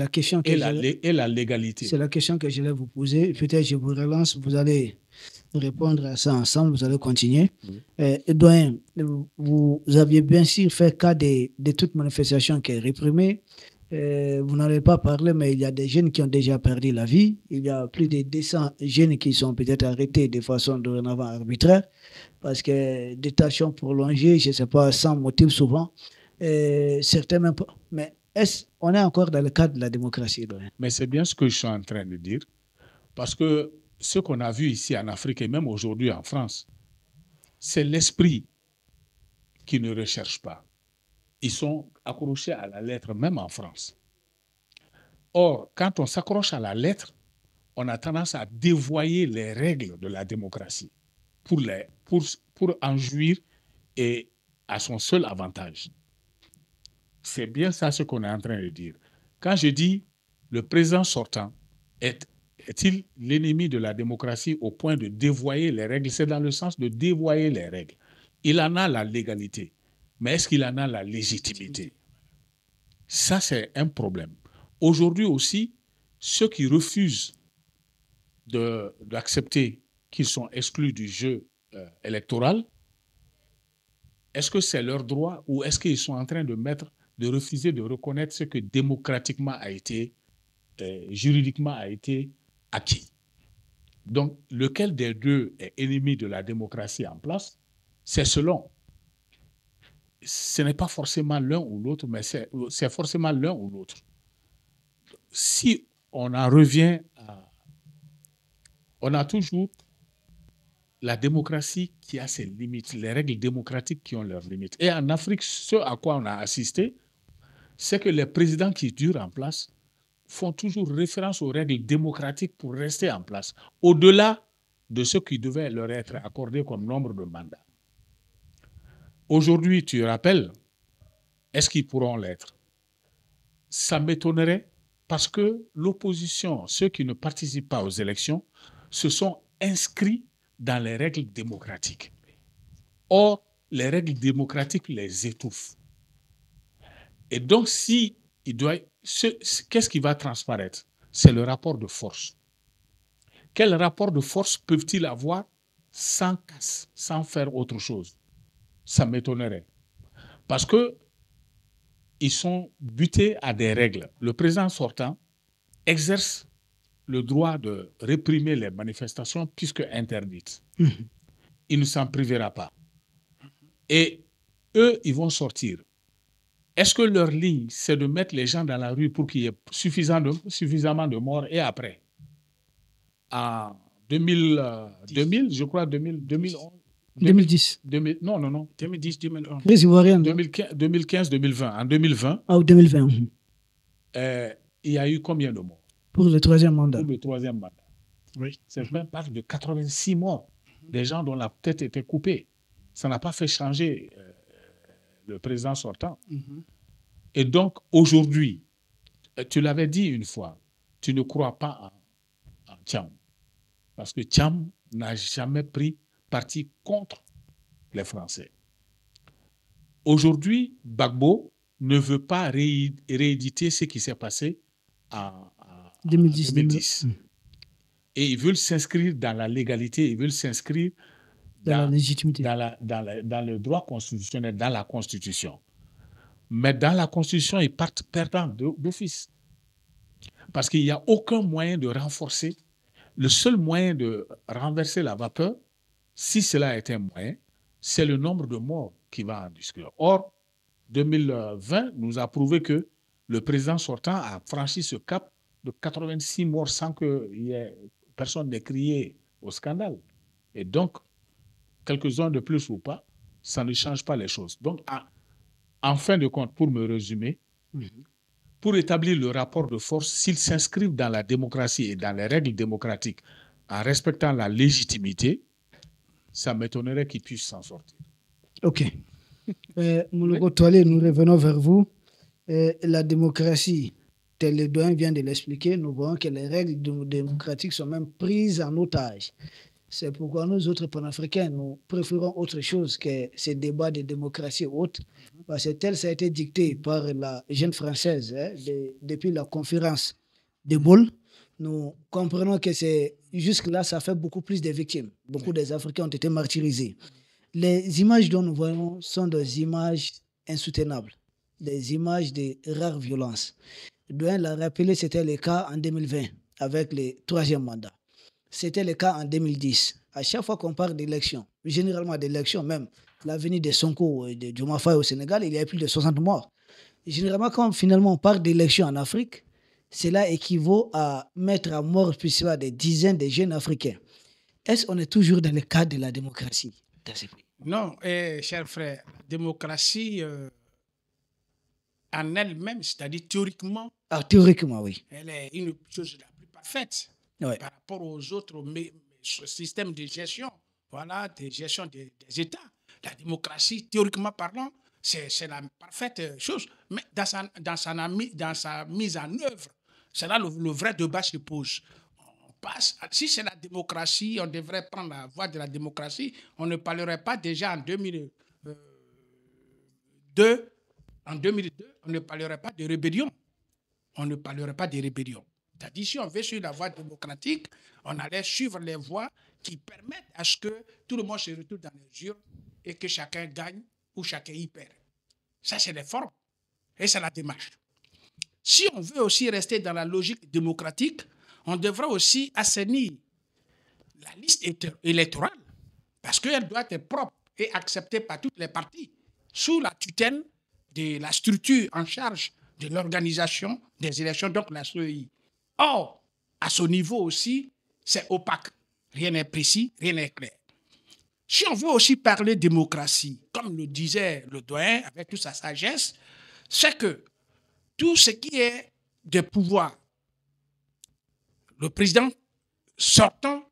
la légalité. C'est la question que je vais vous poser. Peut-être je vous relance, vous allez répondre à ça ensemble, vous allez continuer. Doyen, vous aviez bien sûr fait cas de toute manifestation qui est réprimée. Vous n'avez pas parlé, mais il y a des jeunes qui ont déjà perdu la vie. Il y a plus de 200 jeunes qui sont peut-être arrêtés de façon dorénavant arbitraire, parce que détention prolongée, je ne sais pas, sans motif souvent. Certains même pas. Mais on est encore dans le cadre de la démocratie, doyen? Mais c'est bien ce que je suis en train de dire, parce que ce qu'on a vu ici en Afrique et même aujourd'hui en France, c'est l'esprit qui ne recherche pas. Ils sont accrochés à la lettre, même en France. Or, quand on s'accroche à la lettre, on a tendance à dévoyer les règles de la démocratie pour en jouir et à son seul avantage. C'est bien ça ce qu'on est en train de dire. Quand je dis le président sortant est-il l'ennemi de la démocratie au point de dévoyer les règles? C'est dans le sens de dévoyer les règles. Il en a la légalité, mais est-ce qu'il en a la légitimité? Ça, c'est un problème. Aujourd'hui aussi, ceux qui refusent d'accepter qu'ils sont exclus du jeu électoral, est-ce que c'est leur droit ou est-ce qu'ils sont en train de refuser de reconnaître ce que démocratiquement a été, juridiquement a été acquis? Donc, lequel des deux est ennemi de la démocratie en place? C'est selon. ce n'est pas forcément l'un ou l'autre, mais c'est forcément l'un ou l'autre. Si on en revient à... On a toujours la démocratie qui a ses limites, les règles démocratiques qui ont leurs limites. Et en Afrique, ce à quoi on a assisté, c'est que les présidents qui durent en place font toujours référence aux règles démocratiques pour rester en place, au-delà de ce qui devait leur être accordé comme nombre de mandats. Aujourd'hui, tu rappelles, est-ce qu'ils pourront l'être? Ça m'étonnerait parce que l'opposition, ceux qui ne participent pas aux élections, se sont inscrits dans les règles démocratiques. Or, les règles démocratiques les étouffent. Et donc, qu'est-ce qui va transparaître? C'est le rapport de force. Quel rapport de force peuvent-ils avoir sans faire autre chose? Ça m'étonnerait. Parce qu'ils sont butés à des règles. Le président sortant exerce le droit de réprimer les manifestations puisque interdites. Il ne s'en privera pas. Et eux, ils vont sortir. Est-ce que leur ligne, c'est de mettre les gens dans la rue pour qu'il y ait suffisamment de morts et après? En 2000, je crois, 2011. 2010. 2010, 2011. 2015, 2020. En 2020, Ah, 2020. il y a eu combien de morts? Pour le troisième mandat. Pour le troisième mandat. Oui. C'est même pas de 86 morts. Des gens dont la tête était coupée. Ça n'a pas fait changer le président sortant. Et donc, aujourd'hui, tu l'avais dit une fois, tu ne crois pas en Thiam. Parce que Thiam n'a jamais pris parti contre les Français. Aujourd'hui, Gbagbo ne veut pas rééditer ce qui s'est passé en 2010. Et ils veulent s'inscrire dans la légalité, ils veulent s'inscrire dans la légitimité, dans le droit constitutionnel, dans la Constitution. Mais dans la Constitution, ils partent perdants d'office. Parce qu'il n'y a aucun moyen de renforcer. Le seul moyen de renverser la vapeur, si cela est un moyen, c'est le nombre de morts qui va en discuter. Or, 2020 nous a prouvé que le président sortant a franchi ce cap de 86 morts sans que personne n'ait crié au scandale. Et donc, quelques-uns de plus ou pas, ça ne change pas les choses. Donc, en fin de compte, pour me résumer, pour établir le rapport de force, s'ils s'inscrivent dans la démocratie et dans les règles démocratiques en respectant la légitimité, ça m'étonnerait qu'ils puissent s'en sortir. OK. Moulogo Toalé, nous revenons vers vous. La démocratie, tel le doyen vient de l'expliquer, nous voyons que les règles démocratiques sont même prises en otage. C'est pourquoi nous autres panafricains, nous préférons autre chose que ces débats de démocratie haute, parce que tel ça a été dicté par la jeune française depuis la conférence de Bâle. Nous comprenons que jusque-là, ça fait beaucoup plus de victimes. Beaucoup des Africains ont été martyrisés. Les images dont nous voyons sont des images insoutenables, des images de rare violence. Doyen l'a rappelé, c'était le cas en 2020 avec le troisième mandat. C'était le cas en 2010. À chaque fois qu'on parle d'élections, généralement d'élections, même la venue de Sonko et de Diomaye Faye au Sénégal, il y a eu plus de 60 morts. Et généralement, quand finalement on parle d'élections en Afrique, cela équivaut à mettre à mort des dizaines de jeunes Africains. Est-ce qu'on est toujours dans le cadre de la démocratie dans ces pays? Non, cher frère, la démocratie en elle-même, c'est-à-dire théoriquement, théoriquement, oui. Elle est une chose la plus parfaite par rapport aux autres systèmes de gestion, voilà, de gestion des États. La démocratie, théoriquement parlant, c'est la parfaite chose. Mais dans sa mise en œuvre, c'est là le vrai débat se pose. Si c'est la démocratie, on devrait prendre la voie de la démocratie. On ne parlerait pas déjà en 2002. En 2002, on ne parlerait pas de rébellion. On ne parlerait pas de rébellion. C'est-à-dire, si on veut suivre la voie démocratique, on allait suivre les voies qui permettent à ce que tout le monde se retrouve dans les urnes et que chacun gagne ou chacun y perd. Ça, c'est les formes. Et c'est la démarche. Si on veut aussi rester dans la logique démocratique, on devra aussi assainir la liste électorale parce qu'elle doit être propre et acceptée par toutes les parties. sous la tutelle de la structure en charge de l'organisation des élections, donc la CEI. Or, à ce niveau aussi, c'est opaque. Rien n'est précis, rien n'est clair. Si on veut aussi parler démocratie, comme le disait le doyen avec toute sa sagesse, c'est que tout ce qui est de pouvoir, le président sortant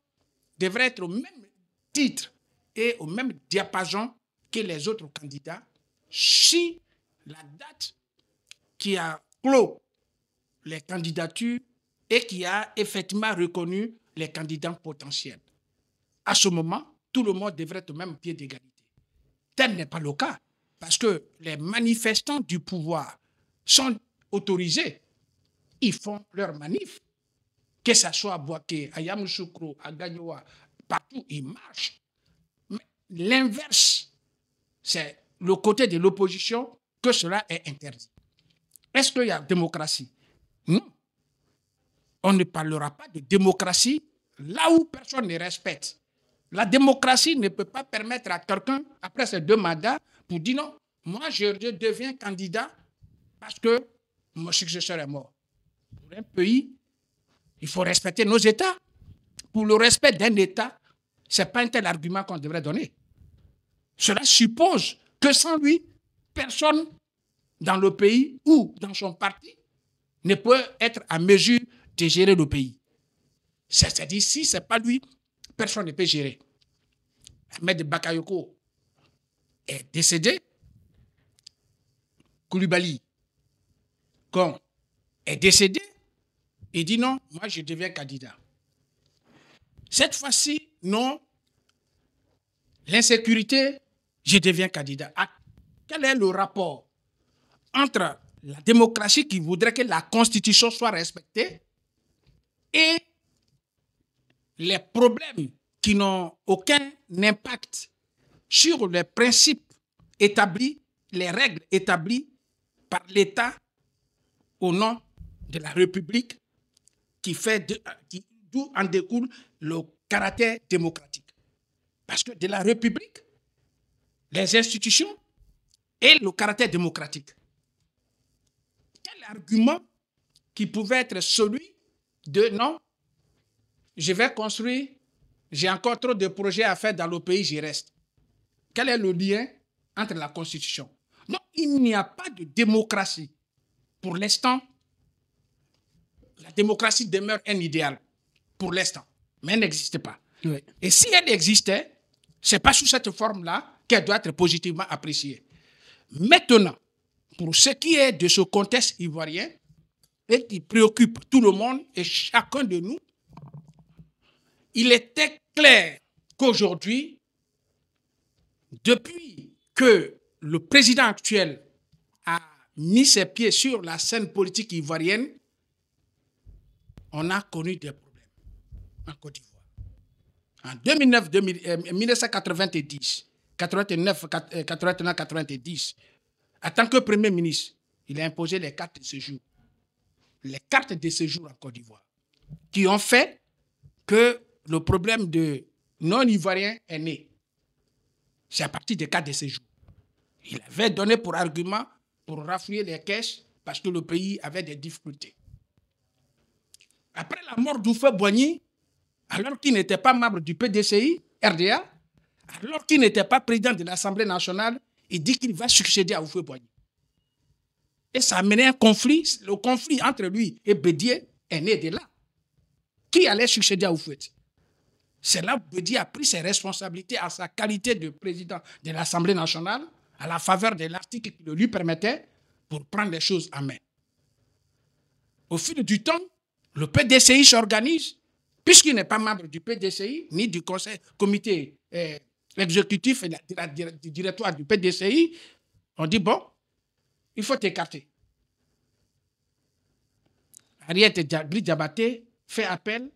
devrait être au même titre et au même diapason que les autres candidats si la date qui a clos les candidatures et qui a effectivement reconnu les candidats potentiels. À ce moment, tout le monde devrait être au même pied d'égalité. Tel n'est pas le cas, parce que les manifestants du pouvoir sont autorisés. Ils font leur manif. Que ce soit à Bouaké, à Yamoussoukro, à Gagnoa, partout, ils marchent. Mais l'inverse, c'est le côté de l'opposition que cela est interdit. Est-ce qu'il y a démocratie? Non. On ne parlera pas de démocratie là où personne ne respecte. La démocratie ne peut pas permettre à quelqu'un, après ces 2 mandats, pour dire non, moi je deviens candidat parce que mon successeur est mort. Pour un pays, il faut respecter nos États. Pour le respect d'un État, ce n'est pas un tel argument qu'on devrait donner. Cela suppose que sans lui, personne dans le pays ou dans son parti ne peut être à mesure de gérer le pays. C'est-à-dire, si ce n'est pas lui, personne ne peut gérer. Ahmed Bakayoko est décédé. Koulibaly est décédé. Il dit non, moi je deviens candidat. Cette fois-ci, non, l'insécurité, je deviens candidat. Quel est le rapport entre la démocratie qui voudrait que la Constitution soit respectée et les problèmes qui n'ont aucun impact sur les principes établis, les règles établies par l'État au nom de la République d'où en découle le caractère démocratique. Parce que de la République, les institutions et le caractère démocratique. Quel argument qui pouvait être celui de non, je vais construire, j'ai encore trop de projets à faire dans le pays, j'y reste. Quel est le lien entre la Constitution? Non, il n'y a pas de démocratie. Pour l'instant, la démocratie demeure un idéal. Pour l'instant. Mais elle n'existe pas. Oui. Et si elle existait, ce n'est pas sous cette forme-là qu'elle doit être positivement appréciée. Maintenant, pour ce qui est de ce contexte ivoirien, et qui préoccupe tout le monde et chacun de nous, il était clair qu'aujourd'hui, depuis que le président actuel a mis ses pieds sur la scène politique ivoirienne, on a connu des problèmes en Côte d'Ivoire. En 1990, 89, 81, 90, en tant que Premier ministre, il a imposé les cartes de séjour. Les cartes de séjour en Côte d'Ivoire, qui ont fait que le problème de non-ivoirien est né. C'est à partir des cartes de séjour. Il avait donné pour argument pour rafouiller les caisses parce que le pays avait des difficultés. Après la mort d'Houphouët-Boigny, alors qu'il n'était pas membre du PDCI, RDA, alors qu'il n'était pas président de l'Assemblée nationale, il dit qu'il va succéder à Houphouët-Boigny. Et ça a mené un conflit. Le conflit entre lui et Bédié est né de là. Qui allait succéder à Houphouët? C'est là que Bédié a pris ses responsabilités à sa qualité de président de l'Assemblée nationale, à la faveur de l'article qui le lui permettait, pour prendre les choses en main. Au fil du temps, le PDCI s'organise, puisqu'il n'est pas membre du PDCI, ni du comité exécutif et du directoire du PDCI, on dit, bon, il faut t'écarter. Ariette Diabaté fait appel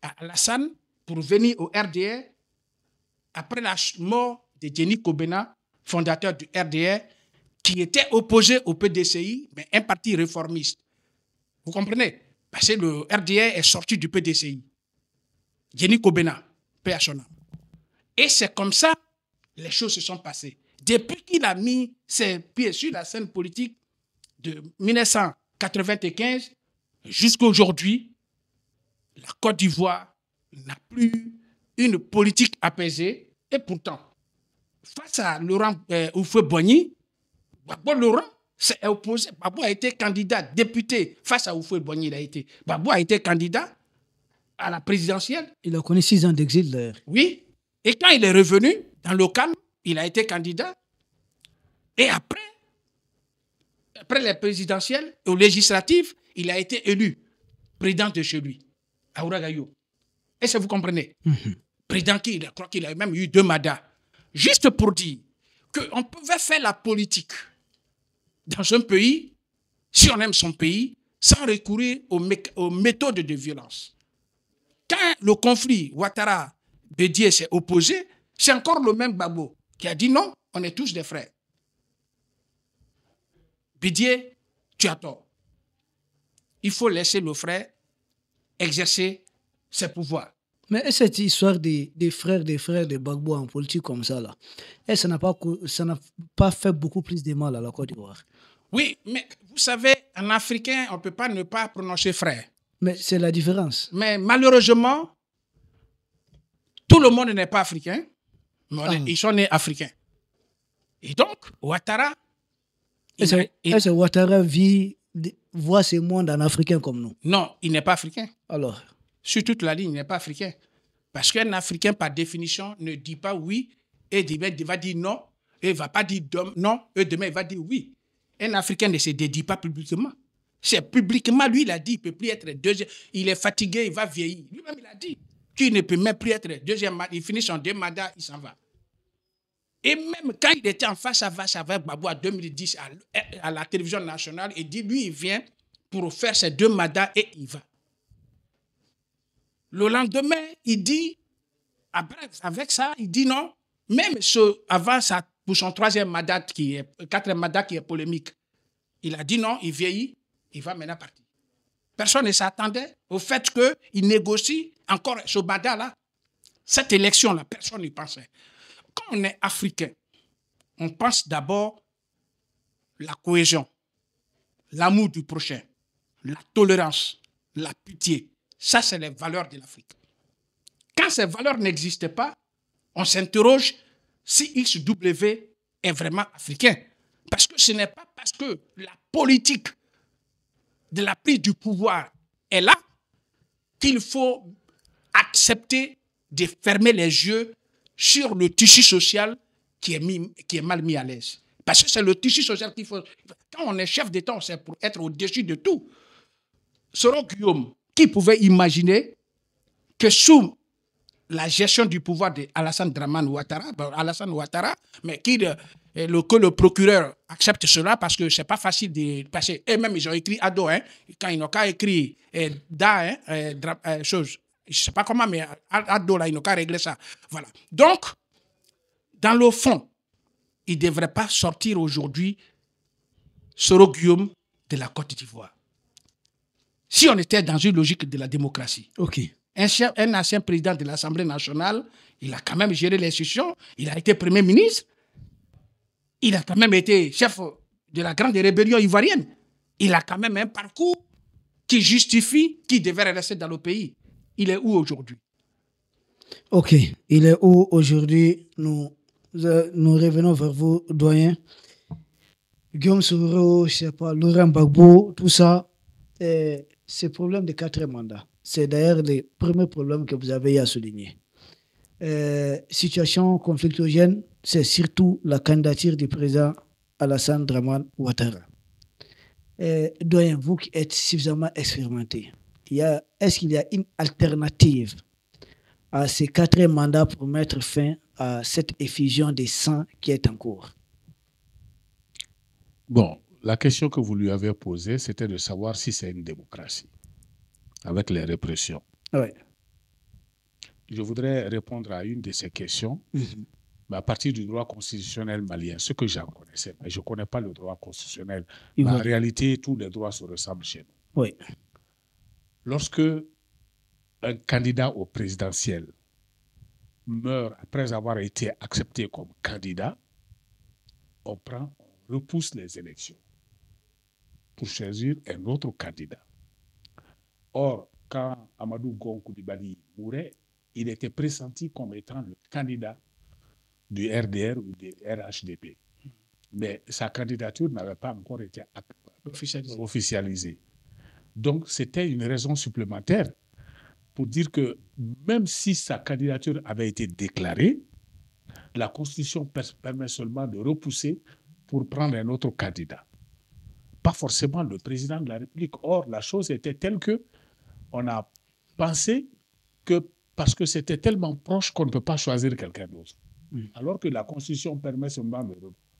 à Alassane pour venir au RDR après la mort de Denis Kobena, fondateur du RDR, qui était opposé au PDCI, mais un parti réformiste. Vous comprenez? Parce que le RDR est sorti du PDCI. Denis Kobena, paix à son âme. Et c'est comme ça les choses se sont passées. Depuis qu'il a mis ses pieds sur la scène politique de 1995 jusqu'à aujourd'hui, la Côte d'Ivoire n'a plus une politique apaisée. Et pourtant, face à Laurent Houphouët-Boigny, Gbagbo Laurent s'est opposé. Gbagbo a été candidat député face à Houphouët-Boigny. Gbagbo a été candidat à la présidentielle. Il a connu 6 ans d'exil d'ailleurs. Oui. Et quand il est revenu dans le calme, il a été candidat. Et après les présidentielles ou législatives, il a été élu président de chez lui, à Ouagadougou. Est-ce que vous comprenez? Président qui, je crois qu'il a même eu 2 mandats. Juste pour dire qu'on pouvait faire la politique dans un pays, si on aime son pays, sans recourir aux méthodes de violence. Quand le conflit Ouattara-Bédié s'est opposé, c'est encore le même Gbagbo qui a dit non, on est tous des frères. Bédié, tu as tort. Il faut laisser le frère exercer ses pouvoirs. Mais cette histoire des frères de Gbagbo en politique comme ça, là, ça n'a pas fait beaucoup plus de mal à la Côte d'Ivoire? Oui, mais vous savez, en africain, on ne peut pas ne pas prononcer frère. Mais c'est la différence. Mais malheureusement, tout le monde n'est pas africain, mais ils sont nés africains. Et donc, Ouattara... Est-ce que Ouattara voit ce monde en africain comme nous? Non, il n'est pas africain. Alors? Sur toute la ligne, il n'est pas africain. Parce qu'un Africain, par définition, ne dit pas oui et il va dire non. Et il ne va pas dire non et demain, il va dire oui. Un Africain ne se dédie pas publiquement. C'est publiquement, lui, il a dit, il ne peut plus être deuxième. Il est fatigué, il va vieillir. Lui-même, il a dit qu'il ne peut même plus être deuxième. Il finit son 2 mandats, il s'en va. Et même quand il était en face à face avec Gbagbo en 2010 à la télévision nationale, il dit, lui, il vient pour faire ses 2 mandats et il va. Le lendemain, il dit, avec ça, il dit non, même avant ça, pour son 3e mandat, 4e mandat qui est polémique, il a dit non, il vieillit, il va maintenant partir. Personne ne s'attendait au fait qu'il négocie encore ce mandat-là. Cette élection-là, personne n'y pensait. Quand on est africain, on pense d'abord la cohésion, l'amour du prochain, la tolérance, la pitié. Ça, c'est les valeurs de l'Afrique. Quand ces valeurs n'existent pas, on s'interroge si XW est vraiment africain. Parce que ce n'est pas parce que la politique de la prise du pouvoir est là qu'il faut accepter de fermer les yeux sur le tissu social qui est mal mis à l'aise. Parce que c'est le tissu social qu'il faut... Quand on est chef d'État, c'est pour être au-dessus de tout. Soro Guillaume, qui pouvait imaginer que sous la gestion du pouvoir d'Alassane Dramane Ouattara, mais que le procureur accepte cela parce que ce n'est pas facile de passer. Et même, ils ont écrit Ado, quand ils n'ont qu'à écrire chose. Je ne sais pas comment, mais Ado, là, ils n'ont qu'à régler ça. Voilà. Donc, dans le fond, il ne devrait pas sortir aujourd'hui Soro Guillaume de la Côte d'Ivoire. Si on était dans une logique de la démocratie. Okay. Un ancien président de l'Assemblée nationale, il a quand même géré l'institution, il a été Premier ministre, il a quand même été chef de la grande rébellion ivoirienne. Il a quand même un parcours qui justifie qu'il devrait rester dans le pays. Il est où aujourd'hui? Ok, il est où aujourd'hui? Nous revenons vers vous, doyen. Guillaume Soro, je sais pas, Laurent Gbagbo, tout ça, c'est le problème de 4 mandats. C'est d'ailleurs le premier problème que vous avez à souligner. Situation conflictogène, c'est surtout la candidature du président Alassane Dramane Ouattara. Doyen, vous qui êtes suffisamment expérimenté, est-ce qu'il y a une alternative à ces 4 mandats pour mettre fin à cette effusion des sangs qui est en cours? Bon, la question que vous lui avez posée, c'était de savoir si c'est une démocratie, avec les répressions. Oui. Je voudrais répondre à une de ces questions, mais à partir du droit constitutionnel malien, ce que j'en connaissais. Mais je ne connais pas le droit constitutionnel. Mais en réalité, tous les droits se ressemblent chez nous. Oui. Lorsque un candidat au présidentiel meurt après avoir été accepté comme candidat, on repousse les élections pour choisir un autre candidat. Or, quand Amadou Gon Coulibaly mourait, il était pressenti comme étant le candidat du RDR ou du RHDP. Mais sa candidature n'avait pas encore été officialisée. Donc, c'était une raison supplémentaire pour dire que même si sa candidature avait été déclarée, la Constitution permet seulement de repousser pour prendre un autre candidat. Pas forcément le président de la République. Or, la chose était telle que on a pensé que parce que c'était tellement proche qu'on ne peut pas choisir quelqu'un d'autre. Alors que la Constitution permet seulement de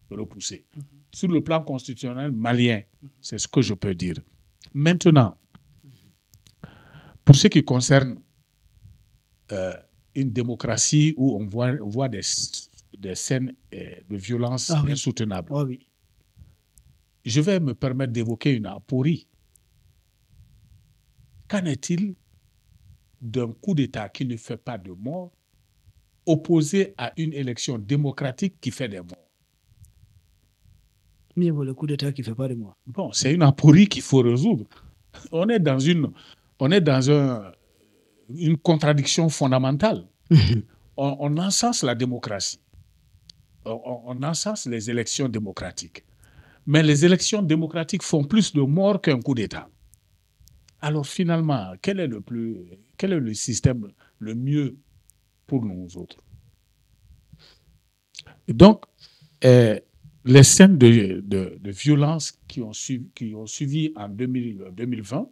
repousser. Sur le plan constitutionnel malien, c'est ce que je peux dire. Maintenant, pour ce qui concerne une démocratie où on voit des scènes de violence insoutenables, je vais me permettre d'évoquer une aporie. Qu'en est-il d'un coup d'État qui ne fait pas de morts opposé à une élection démocratique qui fait des morts? Mieux vaut le coup d'État qui ne fait pas de morts. Bon, c'est une aporie qu'il faut résoudre. On est dans une contradiction fondamentale. On encense la démocratie. On encense les élections démocratiques. Mais les élections démocratiques font plus de morts qu'un coup d'État. Alors finalement, quel est le système le mieux pour nous autres? Et donc, les scènes de violence qui ont suivi en 2020,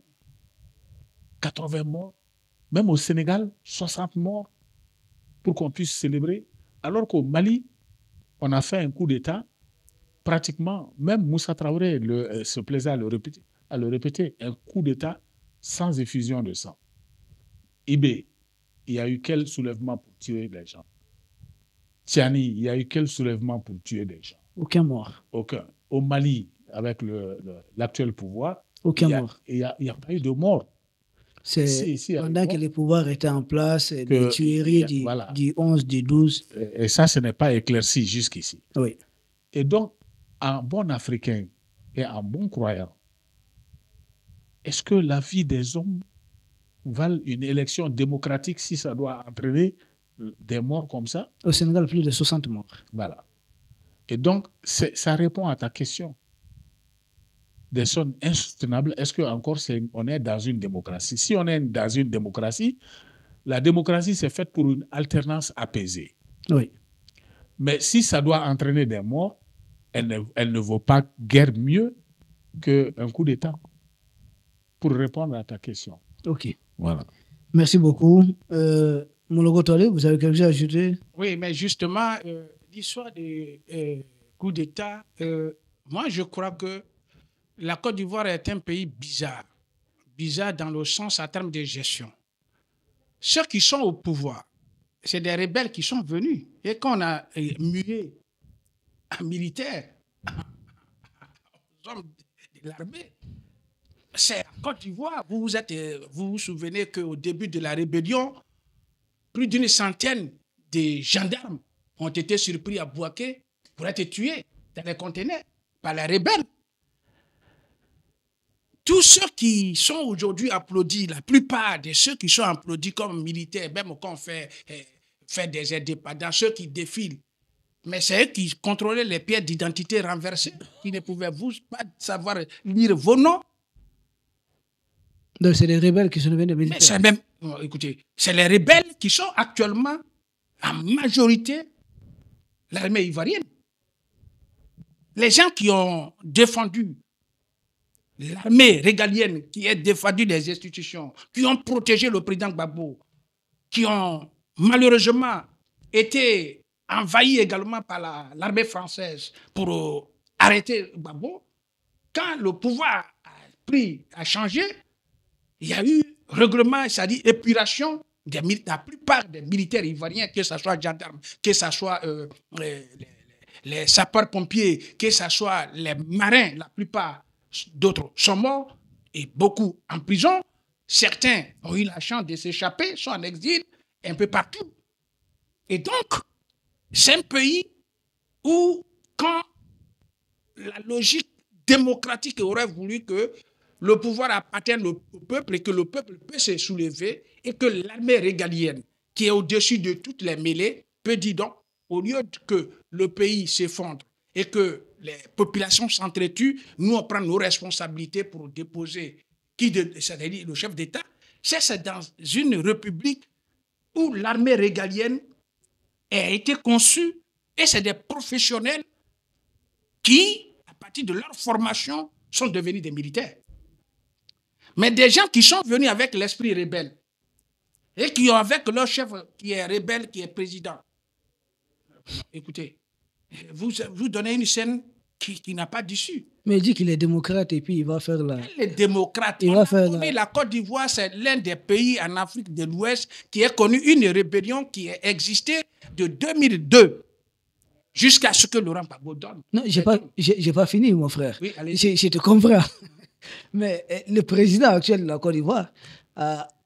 80 morts, même au Sénégal, 60 morts, pour qu'on puisse célébrer, alors qu'au Mali, on a fait un coup d'État, pratiquement, même Moussa Traoré se plaisait à le répéter, un coup d'État sans effusion de sang. Ibé, il y a eu quel soulèvement pour tuer les gens? Tiani, il y a eu quel soulèvement pour tuer des gens? Aucun mort. Aucun. Au Mali, avec l'actuel pouvoir, aucun mort. Il n'y a pas eu de mort. C'est pendant que les pouvoirs étaient en place, les tueries du 11, du 12. Et ça, ce n'est pas éclairci jusqu'ici. Oui. Et donc, en bon Africain et en bon croyant, est-ce que la vie des hommes valent une élection démocratique si ça doit entraîner des morts comme ça? Au Sénégal, plus de 60 morts. Voilà. Et donc, ça répond à ta question. Des zones insoutenables, est-ce qu'encore on est dans une démocratie? Si on est dans une démocratie, la démocratie, c'est faite pour une alternance apaisée. Oui. Mais si ça doit entraîner des morts, elle ne vaut pas guère mieux qu'un coup d'État. Pour répondre à ta question. OK. Voilà. Merci beaucoup. Mologo Tolé, vous avez quelque chose à ajouter? Oui, mais justement, l'histoire des coups d'État, moi, je crois que la Côte d'Ivoire est un pays bizarre. Bizarre dans le sens en termes de gestion. Ceux qui sont au pouvoir, c'est des rebelles qui sont venus. Et quand on a mué un militaire, aux hommes de l'armée, c'est en Côte d'Ivoire. Vous vous souvenez qu'au début de la rébellion, plus d'une centaine de gendarmes ont été surpris à Bouaké pour être tués dans les conteneurs par les rebelles. Tous ceux qui sont aujourd'hui applaudis, la plupart de ceux qui sont applaudis comme militaires, même quand on fait des indépendants, ceux qui défilent, mais c'est eux qui contrôlaient les pièces d'identité renversées, qui ne pouvaient pas savoir lire vos noms. Donc c'est les rebelles qui sont devenus des militaires. Écoutez, c'est les rebelles qui sont actuellement en majorité l'armée ivoirienne. Les gens qui ont défendu l'armée régalienne, qui a défendu les institutions, qui ont protégé le président Gbagbo, qui ont malheureusement été envahis également par l'armée française pour arrêter Gbagbo, quand le pouvoir a changé, il y a eu règlement, c'est-à-dire épuration de la plupart des militaires ivoiriens, que ce soit gendarmes, que ce soit les sapeurs-pompiers, que ce soit les marins, la plupart d'autres sont morts et beaucoup en prison. Certains ont eu la chance de s'échapper, sont en exil un peu partout. Et donc, c'est un pays où, quand la logique démocratique aurait voulu que le pouvoir appartienne au peuple et que le peuple peut se soulever et que l'armée régalienne, qui est au-dessus de toutes les mêlées, peut dire donc, au lieu que le pays s'effondre et que les populations s'entretuent, nous on prend nos responsabilités pour déposer c'est-à-dire le chef d'État. C'est dans une république où l'armée régalienne a été conçue et c'est des professionnels qui, à partir de leur formation, sont devenus des militaires. Mais des gens qui sont venus avec l'esprit rebelle et qui ont avec leur chef qui est rebelle, qui est président. Écoutez, vous donnez une scène qui n'a pas d'issue. Mais il dit qu'il est démocrate et puis il va faire la... Les démocrates, la Côte d'Ivoire, c'est l'un des pays en Afrique de l'Ouest qui a connu une rébellion qui a existé de 2002 jusqu'à ce que Laurent Gbagbo donne. Non, j'ai pas fini, mon frère. Oui, je te comprends. Mais le président actuel de la Côte d'Ivoire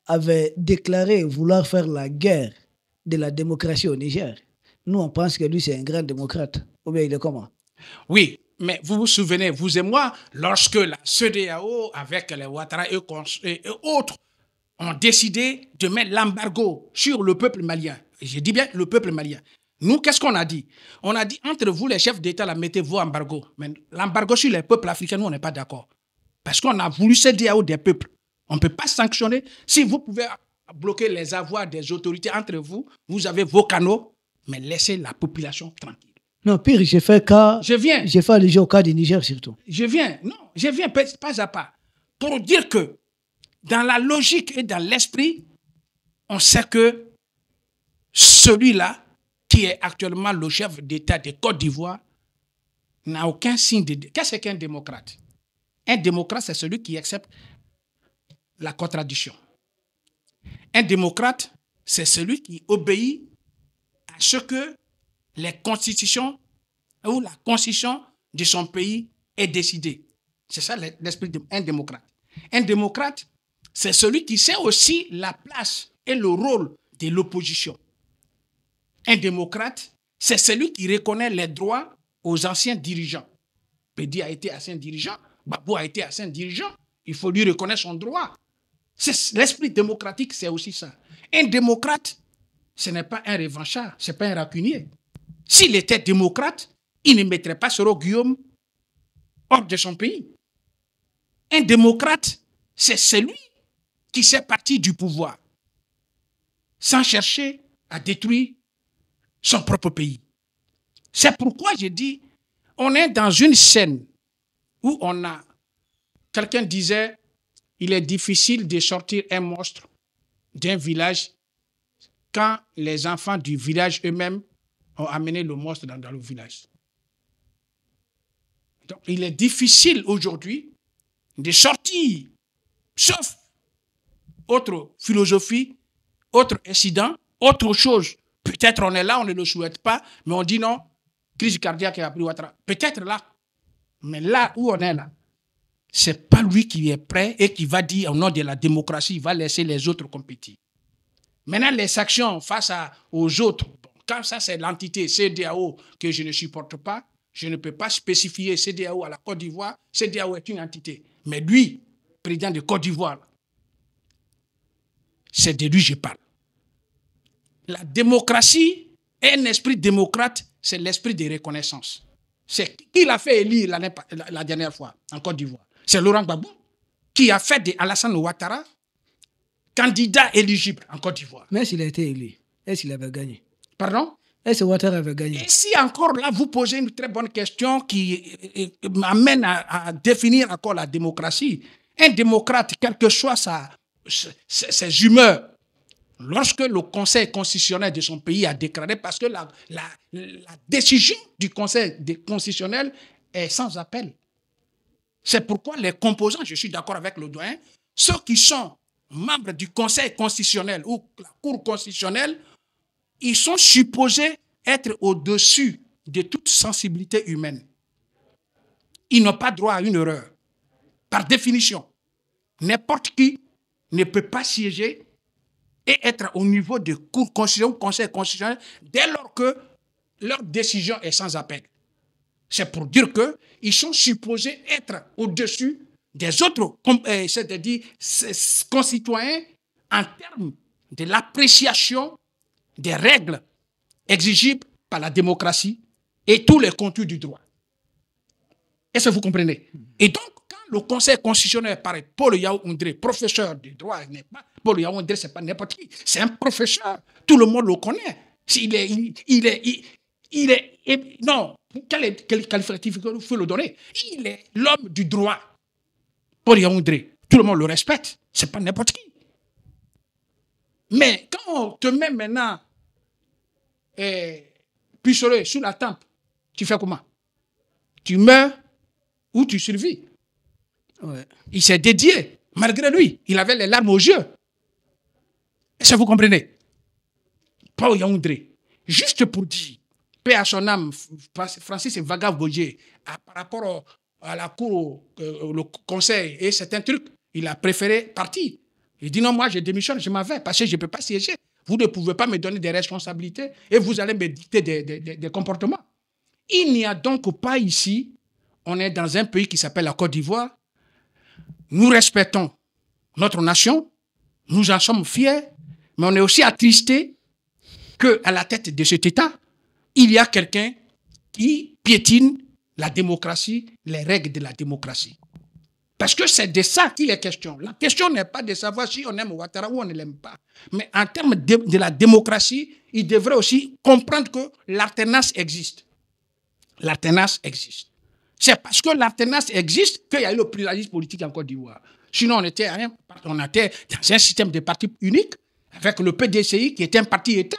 avait déclaré vouloir faire la guerre de la démocratie au Niger. Nous, on pense que lui, c'est un grand démocrate. Ou bien il est comment? Oui, mais vous vous souvenez, vous et moi, lorsque la CEDEAO, avec les Ouattara et autres, ont décidé de mettre l'embargo sur le peuple malien. Et je dis bien le peuple malien. Nous, qu'est-ce qu'on a dit? On a dit, entre vous, les chefs d'État, là, mettez vos embargos. Mais l'embargo sur les peuples africains, nous, on n'est pas d'accord. Parce qu'on a voulu CEDEAO des peuples. On ne peut pas sanctionner. Si vous pouvez bloquer les avoirs des autorités entre vous, vous avez vos canaux, mais laissez la population tranquille. Non, pire, j'ai fait cas. Je viens. J'ai fait allusion au cas du Niger surtout. Je viens pas à pas pour dire que dans la logique et dans l'esprit, on sait que celui-là, qui est actuellement le chef d'État de Côte d'Ivoire, n'a aucun signe de... Qu'est-ce qu'un démocrate? Un démocrate, c'est celui qui accepte la contradiction. Un démocrate, c'est celui qui obéit à ce que les constitutions ou la constitution de son pays est décidée. C'est ça l'esprit d'un démocrate. Un démocrate, c'est celui qui sait aussi la place et le rôle de l'opposition. Un démocrate, c'est celui qui reconnaît les droits aux anciens dirigeants. Pédi a été ancien dirigeant, Gbagbo a été ancien dirigeant, il faut lui reconnaître son droit. L'esprit démocratique, c'est aussi ça. Un démocrate, ce n'est pas un revanchard, ce n'est pas un rancunier. S'il était démocrate, il ne mettrait pas Soro Guillaume hors de son pays. Un démocrate, c'est celui qui sait partir du pouvoir sans chercher à détruire son propre pays. C'est pourquoi je dis, on est dans une scène où on a, quelqu'un disait, il est difficile de sortir un monstre d'un village quand les enfants du village eux-mêmes ont amené le monstre dans le village. Donc, il est difficile aujourd'hui de sortir, sauf autre philosophie, autre incident, autre chose. Peut-être on est là, on ne le souhaite pas, mais on dit non, crise cardiaque a pris Ouattara. Peut-être là, mais là où on est là, c'est pas lui qui est prêt et qui va dire au nom de la démocratie, il va laisser les autres compétir. Maintenant, les sanctions face aux autres, quand ça c'est l'entité CEDEAO que je ne supporte pas, je ne peux pas spécifier CEDEAO à la Côte d'Ivoire. CEDEAO est une entité. Mais lui, président de Côte d'Ivoire, c'est de lui que je parle. La démocratie et un esprit démocrate, c'est l'esprit de reconnaissance. C'est qui l'a fait élire la dernière fois en Côte d'Ivoire? C'est Laurent Gbagbo qui a fait de Alassane Ouattara candidat éligible en Côte d'Ivoire. Mais s'il a été élu, est-ce qu'il avait gagné? Pardon? Est-ce que Ouattara avait gagné? Et si encore là, vous posez une très bonne question qui m'amène à définir encore la démocratie. Un démocrate, quelle que soit ses humeurs, lorsque le Conseil constitutionnel de son pays a déclaré, parce que la décision du Conseil constitutionnel est sans appel. C'est pourquoi les composants, je suis d'accord avec le doyen, ceux qui sont membres du Conseil constitutionnel ou la Cour constitutionnelle, ils sont supposés être au-dessus de toute sensibilité humaine. Ils n'ont pas droit à une erreur. Par définition, n'importe qui ne peut pas siéger et être au niveau de Cour constitutionnelle ou Conseil constitutionnel dès lors que leur décision est sans appel. C'est pour dire qu'ils sont supposés être au-dessus des autres, c'est-à-dire concitoyens, en termes de l'appréciation des règles exigibles par la démocratie et tous les contours du droit. Est-ce que vous comprenez? Et donc, quand le Conseil constitutionnel paraît Paul Yao-Undré, professeur de droit, Paul Yao-Undré, ce n'est pas n'importe qui, c'est un professeur, tout le monde le connaît. Non, quel qualificatif il faut le donner? Il est l'homme du droit. Paul Yao-Undré, tout le monde le respecte, ce n'est pas n'importe qui. Mais quand on te met maintenant pistolet sous la tempe, tu fais comment? Tu meurs ou tu survis. Ouais. Il s'est dédié, malgré lui. Il avait les larmes aux yeux. Est-ce que vous comprenez? Paul Yao-Undré, juste pour dire, paix à son âme, Francis Vaga-Boyer, par rapport à la cour, le conseil et certains trucs, il a préféré partir. Il dit non, moi je démissionne, je m'en vais parce que je ne peux pas siéger. Vous ne pouvez pas me donner des responsabilités et vous allez me dicter des comportements. Il n'y a donc pas ici, on est dans un pays qui s'appelle la Côte d'Ivoire. Nous respectons notre nation, nous en sommes fiers, mais on est aussi attristé qu'à la tête de cet État, il y a quelqu'un qui piétine la démocratie, les règles de la démocratie. Parce que c'est de ça qu'il est question. La question n'est pas de savoir si on aime Ouattara ou on ne l'aime pas. Mais en termes de la démocratie, il devrait aussi comprendre que l'alternance existe. L'alternance existe. C'est parce que l'alternance existe qu'il y a eu le pluralisme politique en Côte d'Ivoire. Sinon, on était dans un système de partis unique avec le PDCI qui était un parti État.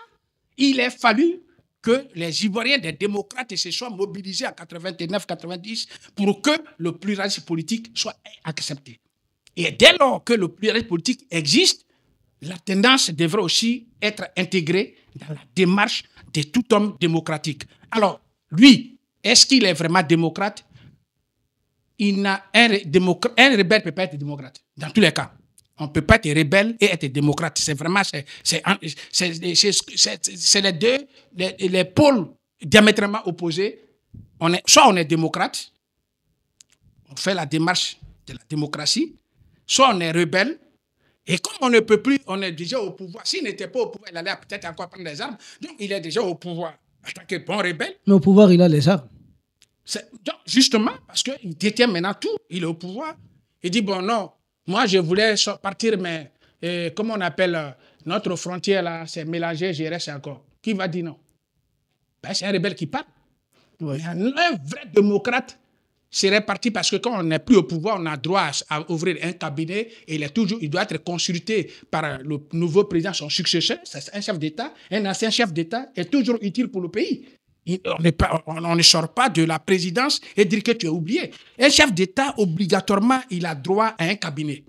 Il a fallu que les Ivoiriens, des démocrates, se soient mobilisés en 89-90 pour que le pluralisme politique soit accepté. Et dès lors que le pluralisme politique existe, la tendance devrait aussi être intégrée dans la démarche de tout homme démocratique. Alors, lui, est-ce qu'il est vraiment démocrate? Un rebelle ne peut pas être démocrate, dans tous les cas. On ne peut pas être rebelle et être démocrate. C'est vraiment, c'est les deux, les pôles diamétralement opposés. Soit on est démocrate, on fait la démarche de la démocratie, soit on est rebelle, et comme on ne peut plus, on est déjà au pouvoir. S'il n'était pas au pouvoir, il allait peut-être encore prendre les armes. Donc, il est déjà au pouvoir en tant que bon rebelle. Mais au pouvoir, il a les armes. Donc, justement, parce qu'il détient maintenant tout, il est au pouvoir. Il dit, bon, non, moi, je voulais partir, mais comment on appelle notre frontière, là, c'est mélangé, je reste encore. Qui va dire non? Ben, c'est un rebelle qui parle. Ouais. Un vrai démocrate serait parti parce que quand on n'est plus au pouvoir, on a droit à ouvrir un cabinet et il doit être consulté par le nouveau président, son successeur, c'est un chef d'État. Un ancien chef d'État est toujours utile pour le pays. On ne sort pas de la présidence et dire que tu es oublié. Un chef d'État, obligatoirement, il a droit à un cabinet.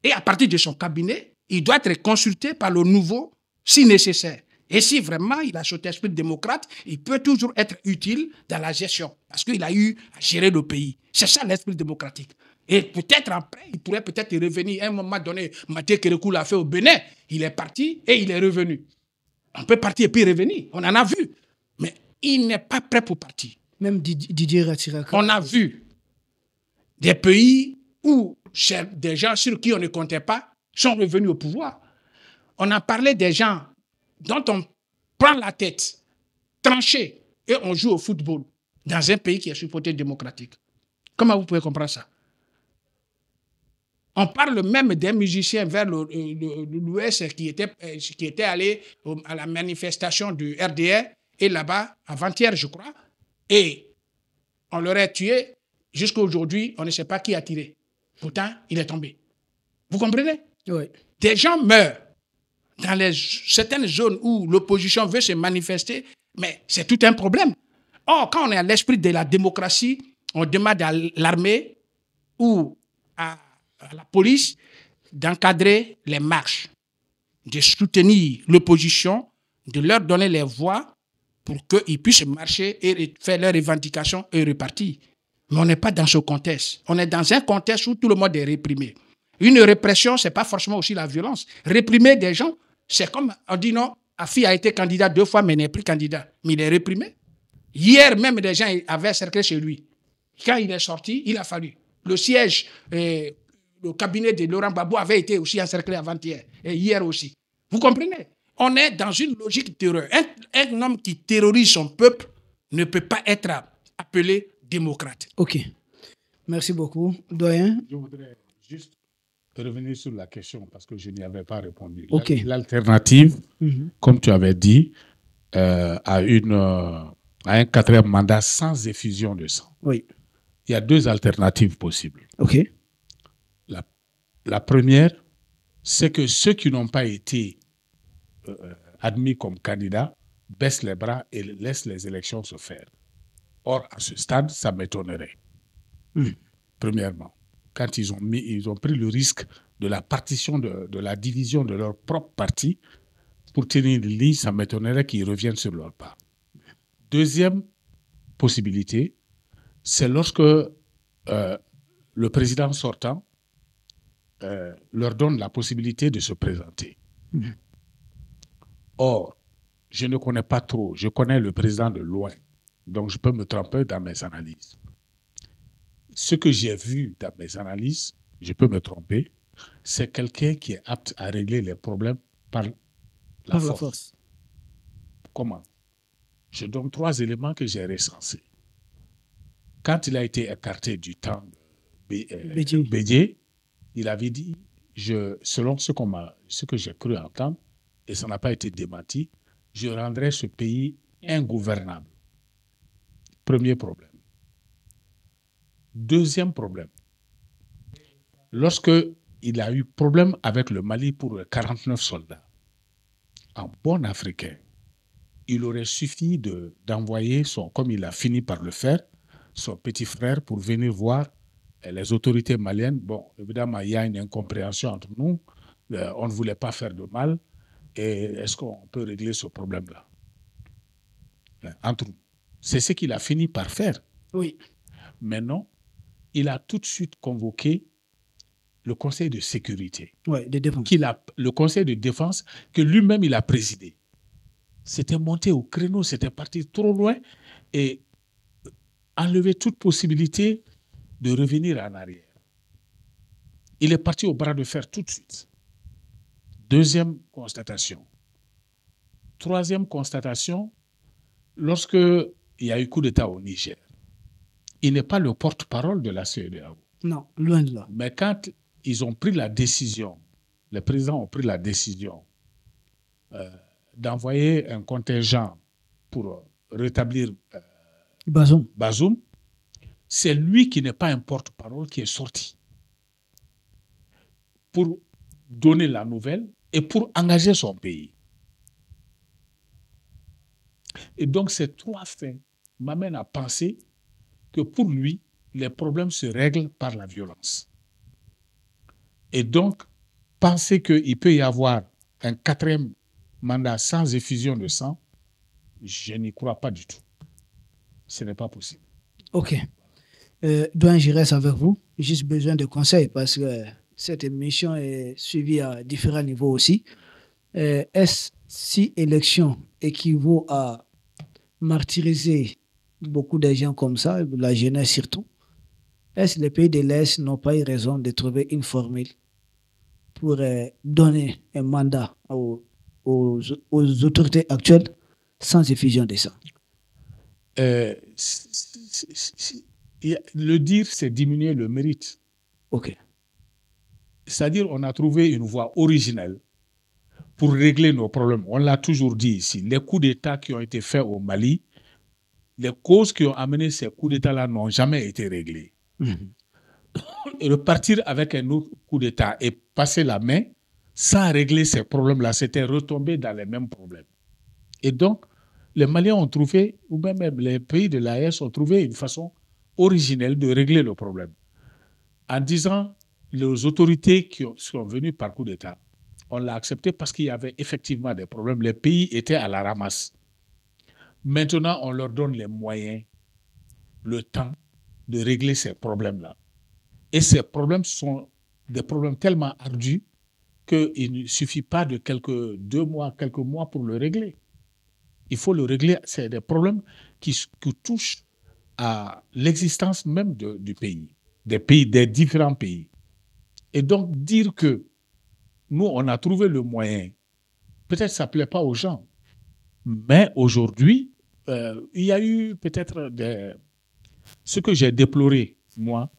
Et à partir de son cabinet, il doit être consulté par le nouveau, si nécessaire. Et si vraiment il a cet esprit démocrate, il peut toujours être utile dans la gestion. Parce qu'il a eu à gérer le pays. C'est ça l'esprit démocratique. Et peut-être après, il pourrait peut-être revenir. À un moment donné, Mathieu Kérékou l'a fait au Bénin. Il est parti et il est revenu. On peut partir et puis revenir. On en a vu. Mais il n'est pas prêt pour partir. Même Didier Ratsiraka. On a vu des pays où des gens sur qui on ne comptait pas sont revenus au pouvoir. On a parlé des gens dont on prend la tête, tranché, et on joue au football dans un pays qui est supporté démocratique. Comment vous pouvez comprendre ça? On parle même des musiciens vers l'Ouest qui étaient allés à la manifestation du RDR. Et là-bas, avant-hier, je crois, et on l'aurait tué. Jusqu'à aujourd'hui, on ne sait pas qui a tiré. Pourtant, il est tombé. Vous comprenez? Oui. Des gens meurent dans certaines zones où l'opposition veut se manifester, mais c'est tout un problème. Or, quand on est à l'esprit de la démocratie, on demande à l'armée ou à la police d'encadrer les marches, de soutenir l'opposition, de leur donner les voix pour qu'ils puissent marcher et faire leurs revendications et repartir. Mais on n'est pas dans ce contexte. On est dans un contexte où tout le monde est réprimé. Une répression, ce n'est pas forcément aussi la violence. Réprimer des gens, c'est comme on dit non, Afi a été candidat 2 fois, mais n'est plus candidat. Mais il est réprimé. Hier, même des gens avaient cerclé chez lui. Quand il est sorti, il a fallu. Le siège, le cabinet de Laurent Gbagbo avait été aussi encerclé avant-hier et hier aussi. Vous comprenez? On est dans une logique de terreur. Un homme qui terrorise son peuple ne peut pas être appelé démocrate. Ok. Merci beaucoup. Doyen? Je voudrais juste revenir sur la question parce que je n'y avais pas répondu. Ok. L'alternative, comme tu avais dit, à un quatrième mandat sans effusion de sang. Oui. Il y a deux alternatives possibles. Ok. La première, c'est que ceux qui n'ont pas été admis comme candidats baissent les bras et laissent les élections se faire. Or, à ce stade, ça m'étonnerait. Premièrement, quand ils ont pris le risque de la partition, de la division de leur propre parti pour tenir le lit, ça m'étonnerait qu'ils reviennent sur leur pas. Deuxième possibilité, c'est lorsque le président sortant leur donne la possibilité de se présenter. Or, je ne connais pas trop, je connais le président de loin, donc je peux me tromper dans mes analyses. Ce que j'ai vu dans mes analyses, je peux me tromper, c'est quelqu'un qui est apte à régler les problèmes par la force. Comment? Je donne 3 éléments que j'ai recensés. Quand il a été écarté du temps de Bédié, il avait dit, selon ce que j'ai cru entendre, et ça n'a pas été démenti, je rendrai ce pays ingouvernable. Premier problème. Deuxième problème. Lorsque il a eu problème avec le Mali pour 49 soldats, en bon africain, il aurait suffi d'envoyer comme il a fini par le faire, son petit frère pour venir voir les autorités maliennes. Bon, évidemment, il y a une incompréhension entre nous. On ne voulait pas faire de mal. Et est-ce qu'on peut régler ce problème-là entre nous? C'est ce qu'il a fini par faire. Oui. Mais non, il a tout de suite convoqué le Conseil de sécurité. Oui, de défense. Le Conseil de défense que lui-même il a présidé. C'était monté au créneau, c'était parti trop loin et enlever toute possibilité de revenir en arrière. Il est parti au bras de fer tout de suite. Deuxième constatation. Troisième constatation, lorsque il y a eu coup d'État au Niger, il n'est pas le porte-parole de la CEDEAO. Non, loin de là. Mais quand ils ont pris la décision, les présidents ont pris la décision d'envoyer un contingent pour rétablir Bazoum, c'est lui qui n'est pas un porte-parole qui est sorti pour donner la nouvelle et pour engager son pays. Et donc ces 3 faits m'amènent à penser que pour lui, les problèmes se règlent par la violence. Et donc, penser qu'il peut y avoir un 4e mandat sans effusion de sang, je n'y crois pas du tout. Ce n'est pas possible. Ok. Doyen, je reste avec vous. J'ai juste besoin de conseils parce que cette émission est suivie à différents niveaux aussi. Est-ce si élection équivaut à martyriser beaucoup de gens comme ça, la jeunesse surtout, est-ce que les pays de l'Est n'ont pas eu raison de trouver une formule pour donner un mandat aux autorités actuelles sans effusion de sang? Le dire, c'est diminuer le mérite. Ok. C'est-à-dire, on a trouvé une voie originelle pour régler nos problèmes. On l'a toujours dit ici. Les coups d'État qui ont été faits au Mali, les causes qui ont amené ces coups d'État-là n'ont jamais été réglées. Et repartir avec un autre coup d'État et passer la main sans régler ces problèmes-là, c'était retomber dans les mêmes problèmes. Et donc, les Maliens ont trouvé, ou même les pays de l'AES ont trouvé une façon originelle de régler le problème. En disant, les autorités qui sont venues par coup d'État, on l'a accepté parce qu'il y avait effectivement des problèmes. Les pays étaient à la ramasse. Maintenant, on leur donne les moyens, le temps de régler ces problèmes-là. Et ces problèmes sont des problèmes tellement ardus qu'il ne suffit pas de quelques mois pour le régler. Il faut le régler. C'est des problèmes qui touchent à l'existence même du pays, des différents pays. Et donc, dire que nous, on a trouvé le moyen, peut-être ça ne plaît pas aux gens, mais aujourd'hui, il y a eu peut-être ce que j'ai déploré, moi.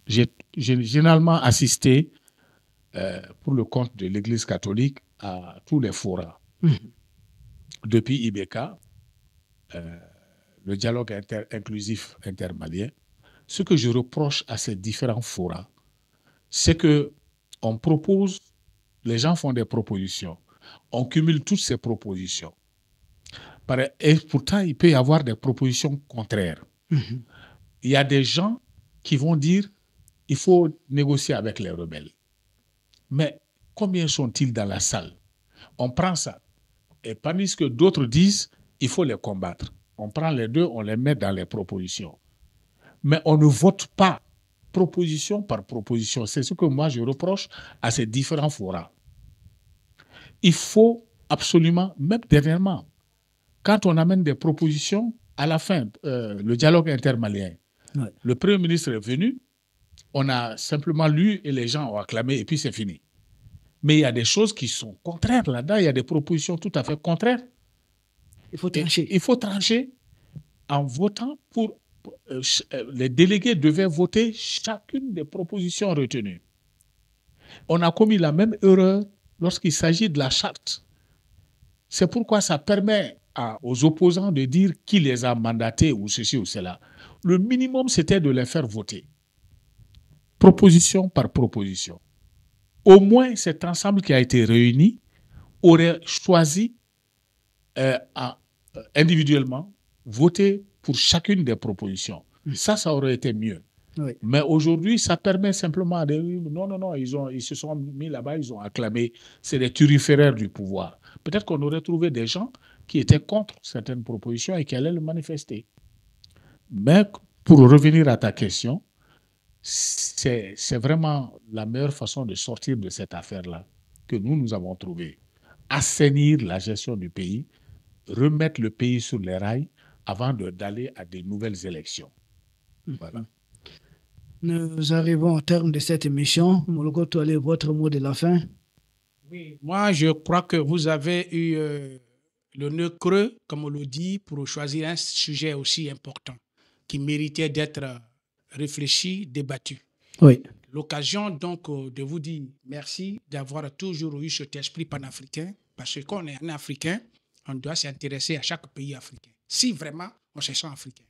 J'ai généralement assisté, pour le compte de l'Église catholique, à tous les forats. Depuis IBK, le dialogue inclusif intermalien, ce que je reproche à ces différents forats, c'est qu'on propose, les gens font des propositions, on cumule toutes ces propositions. Et pourtant, il peut y avoir des propositions contraires. Il y a des gens qui vont dire il faut négocier avec les rebelles. Mais combien sont-ils dans la salle? On prend ça. Et parmi ce que d'autres disent, il faut les combattre. On prend les deux, on les met dans les propositions. Mais on ne vote pas proposition par proposition. C'est ce que moi je reproche à ces différents forats. Il faut absolument, même dernièrement, quand on amène des propositions, à la fin, le dialogue intermalien, le Premier ministre est venu, on a simplement lu et les gens ont acclamé et puis c'est fini. Mais il y a des choses qui sont contraires là-dedans, il y a des propositions tout à fait contraires. Il faut trancher. Il faut trancher en votant pour... les délégués devaient voter chacune des propositions retenues. On a commis la même erreur lorsqu'il s'agit de la charte. C'est pourquoi ça permet aux opposants de dire qui les a mandatés ou ceci ou cela. Le minimum, c'était de les faire voter. Proposition par proposition. Au moins, cet ensemble qui a été réuni aurait choisi individuellement, voter pour chacune des propositions. Ça aurait été mieux. Oui. Mais aujourd'hui, ça permet simplement de... Non, ils se sont mis là-bas, ils ont acclamé. C'est des turiféraires du pouvoir. Peut-être qu'on aurait trouvé des gens qui étaient contre certaines propositions et qui allaient le manifester. Mais pour revenir à ta question, c'est vraiment la meilleure façon de sortir de cette affaire-là que nous avons trouvé. Assainir la gestion du pays, remettre le pays sur les rails avant d'aller à des nouvelles élections. Voilà. Nous arrivons au terme de cette émission. Moloko Toalé, votre mot de la fin. Oui, moi, je crois que vous avez eu le nœud creux, comme on le dit, pour choisir un sujet aussi important qui méritait d'être réfléchi, débattu. Oui. L'occasion donc de vous dire merci d'avoir toujours eu cet esprit panafricain, parce qu'on est un Africain, on doit s'intéresser à chaque pays africain, si vraiment on se sent africain.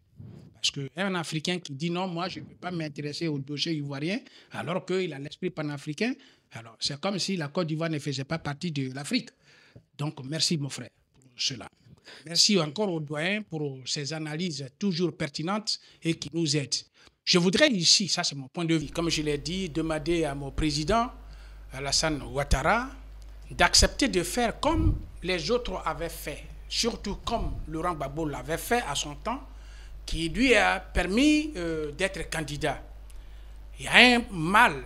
Parce qu'un Africain qui dit non, moi je ne peux pas m'intéresser au dossier ivoirien, alors qu'il a l'esprit panafricain, alors c'est comme si la Côte d'Ivoire ne faisait pas partie de l'Afrique. Donc merci mon frère pour cela. Merci encore aux doyens pour ces analyses toujours pertinentes et qui nous aident. Je voudrais ici, ça c'est mon point de vue, comme je l'ai dit, demander à mon président, Alassane Ouattara, d'accepter de faire comme les autres avaient fait, surtout comme Laurent Gbagbo l'avait fait à son temps, qui lui a permis d'être candidat. Il y a un mal.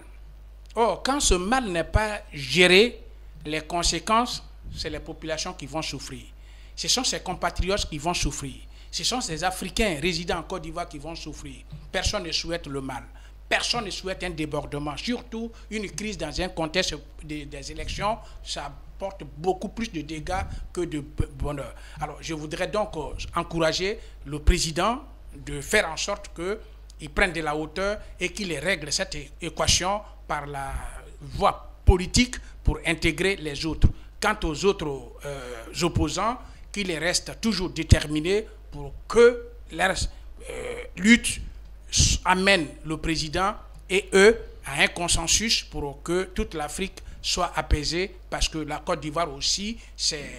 Or, quand ce mal n'est pas géré, les conséquences, c'est les populations qui vont souffrir. Ce sont ses compatriotes qui vont souffrir. Ce sont ces Africains résidant en Côte d'Ivoire qui vont souffrir. Personne ne souhaite le mal. Personne ne souhaite un débordement. Surtout une crise dans un contexte des élections, ça porte beaucoup plus de dégâts que de bonheur. Alors, je voudrais donc encourager le président de faire en sorte qu'il prenne de la hauteur et qu'il règle cette équation par la voie politique pour intégrer les autres. Quant aux autres opposants, qu'ils restent toujours déterminés pour que leur lutte amène le président et eux à un consensus pour que toute l'Afrique soit apaisée, parce que la Côte d'Ivoire aussi, c'est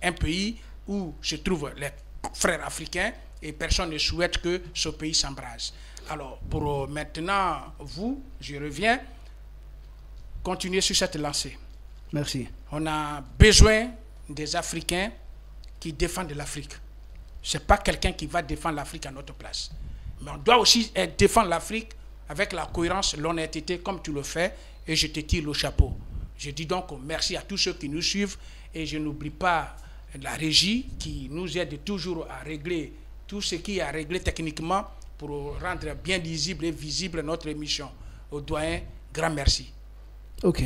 un pays où se trouvent les frères africains et personne ne souhaite que ce pays s'embrase. Alors, pour maintenant, je reviens, continuer sur cette lancée. Merci. On a besoin des Africains qui défendent l'Afrique. Ce n'est pas quelqu'un qui va défendre l'Afrique à notre place. Mais on doit aussi défendre l'Afrique avec la cohérence, l'honnêteté, comme tu le fais, et je te tire le chapeau. Je dis donc merci à tous ceux qui nous suivent, et je n'oublie pas la régie qui nous aide toujours à régler tout ce qui est à régler techniquement pour rendre bien lisible et visible notre émission. Au doyen, grand merci. Ok.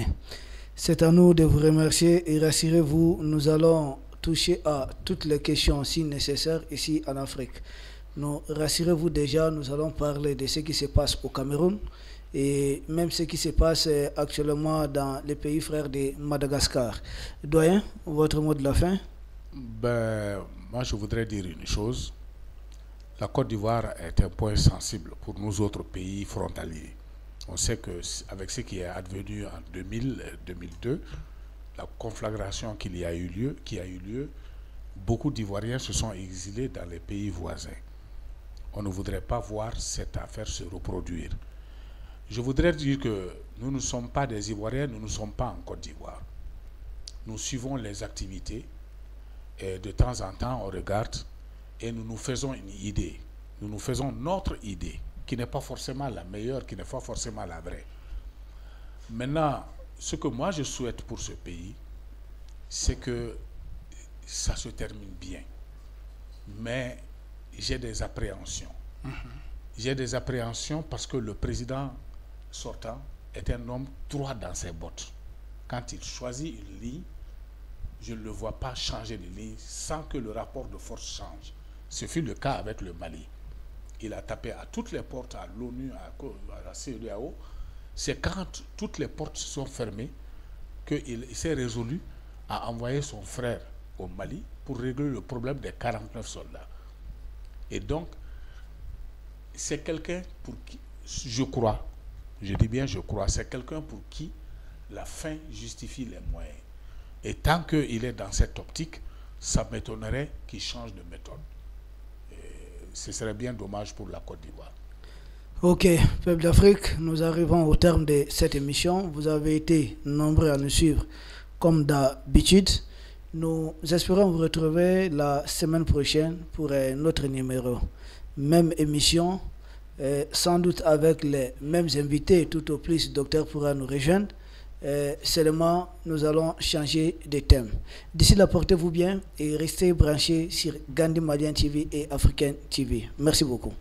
C'est à nous de vous remercier et rassurez-vous, nous allons toucher à toutes les questions si nécessaires ici en Afrique. Nous, rassurez-vous déjà, nous allons parler de ce qui se passe au Cameroun et même ce qui se passe actuellement dans les pays frères de Madagascar. Doyen, votre mot de la fin? Moi, je voudrais dire une chose. La Côte d'Ivoire est un point sensible pour nous autres pays frontaliers. On sait qu'avec ce qui est advenu en 2000-2002, la conflagration qui a eu lieu, beaucoup d'Ivoiriens se sont exilés dans les pays voisins. On ne voudrait pas voir cette affaire se reproduire. Je voudrais dire que nous ne sommes pas des Ivoiriens, nous ne sommes pas en Côte d'Ivoire. Nous suivons les activités et de temps en temps on regarde et nous nous faisons une idée. Nous nous faisons notre idée, qui n'est pas forcément la meilleure, qui n'est pas forcément la vraie. Maintenant, ce que moi je souhaite pour ce pays, c'est que ça se termine bien. Mais j'ai des appréhensions. J'ai des appréhensions parce que le président sortant est un homme droit dans ses bottes. Quand il choisit une ligne, je ne le vois pas changer de ligne sans que le rapport de force change. Ce fut le cas avec le Mali. Il a tapé à toutes les portes, à l'ONU, à la CEDEAO. C'est quand toutes les portes se sont fermées qu'il s'est résolu à envoyer son frère au Mali pour régler le problème des 49 soldats. Et donc, c'est quelqu'un pour qui, je crois, je dis bien je crois, c'est quelqu'un pour qui la fin justifie les moyens. Et tant qu'il est dans cette optique, ça m'étonnerait qu'il change de méthode. Ce serait bien dommage pour la Côte d'Ivoire. Ok, peuple d'Afrique, nous arrivons au terme de cette émission. Vous avez été nombreux à nous suivre comme d'habitude. Nous espérons vous retrouver la semaine prochaine pour un autre numéro. Même émission, sans doute avec les mêmes invités, tout au plus le docteur pourra nous rejoindre. Seulement, nous allons changer de thème. D'ici là, portez-vous bien et restez branchés sur Gandhi Malian TV et African TV. Merci beaucoup.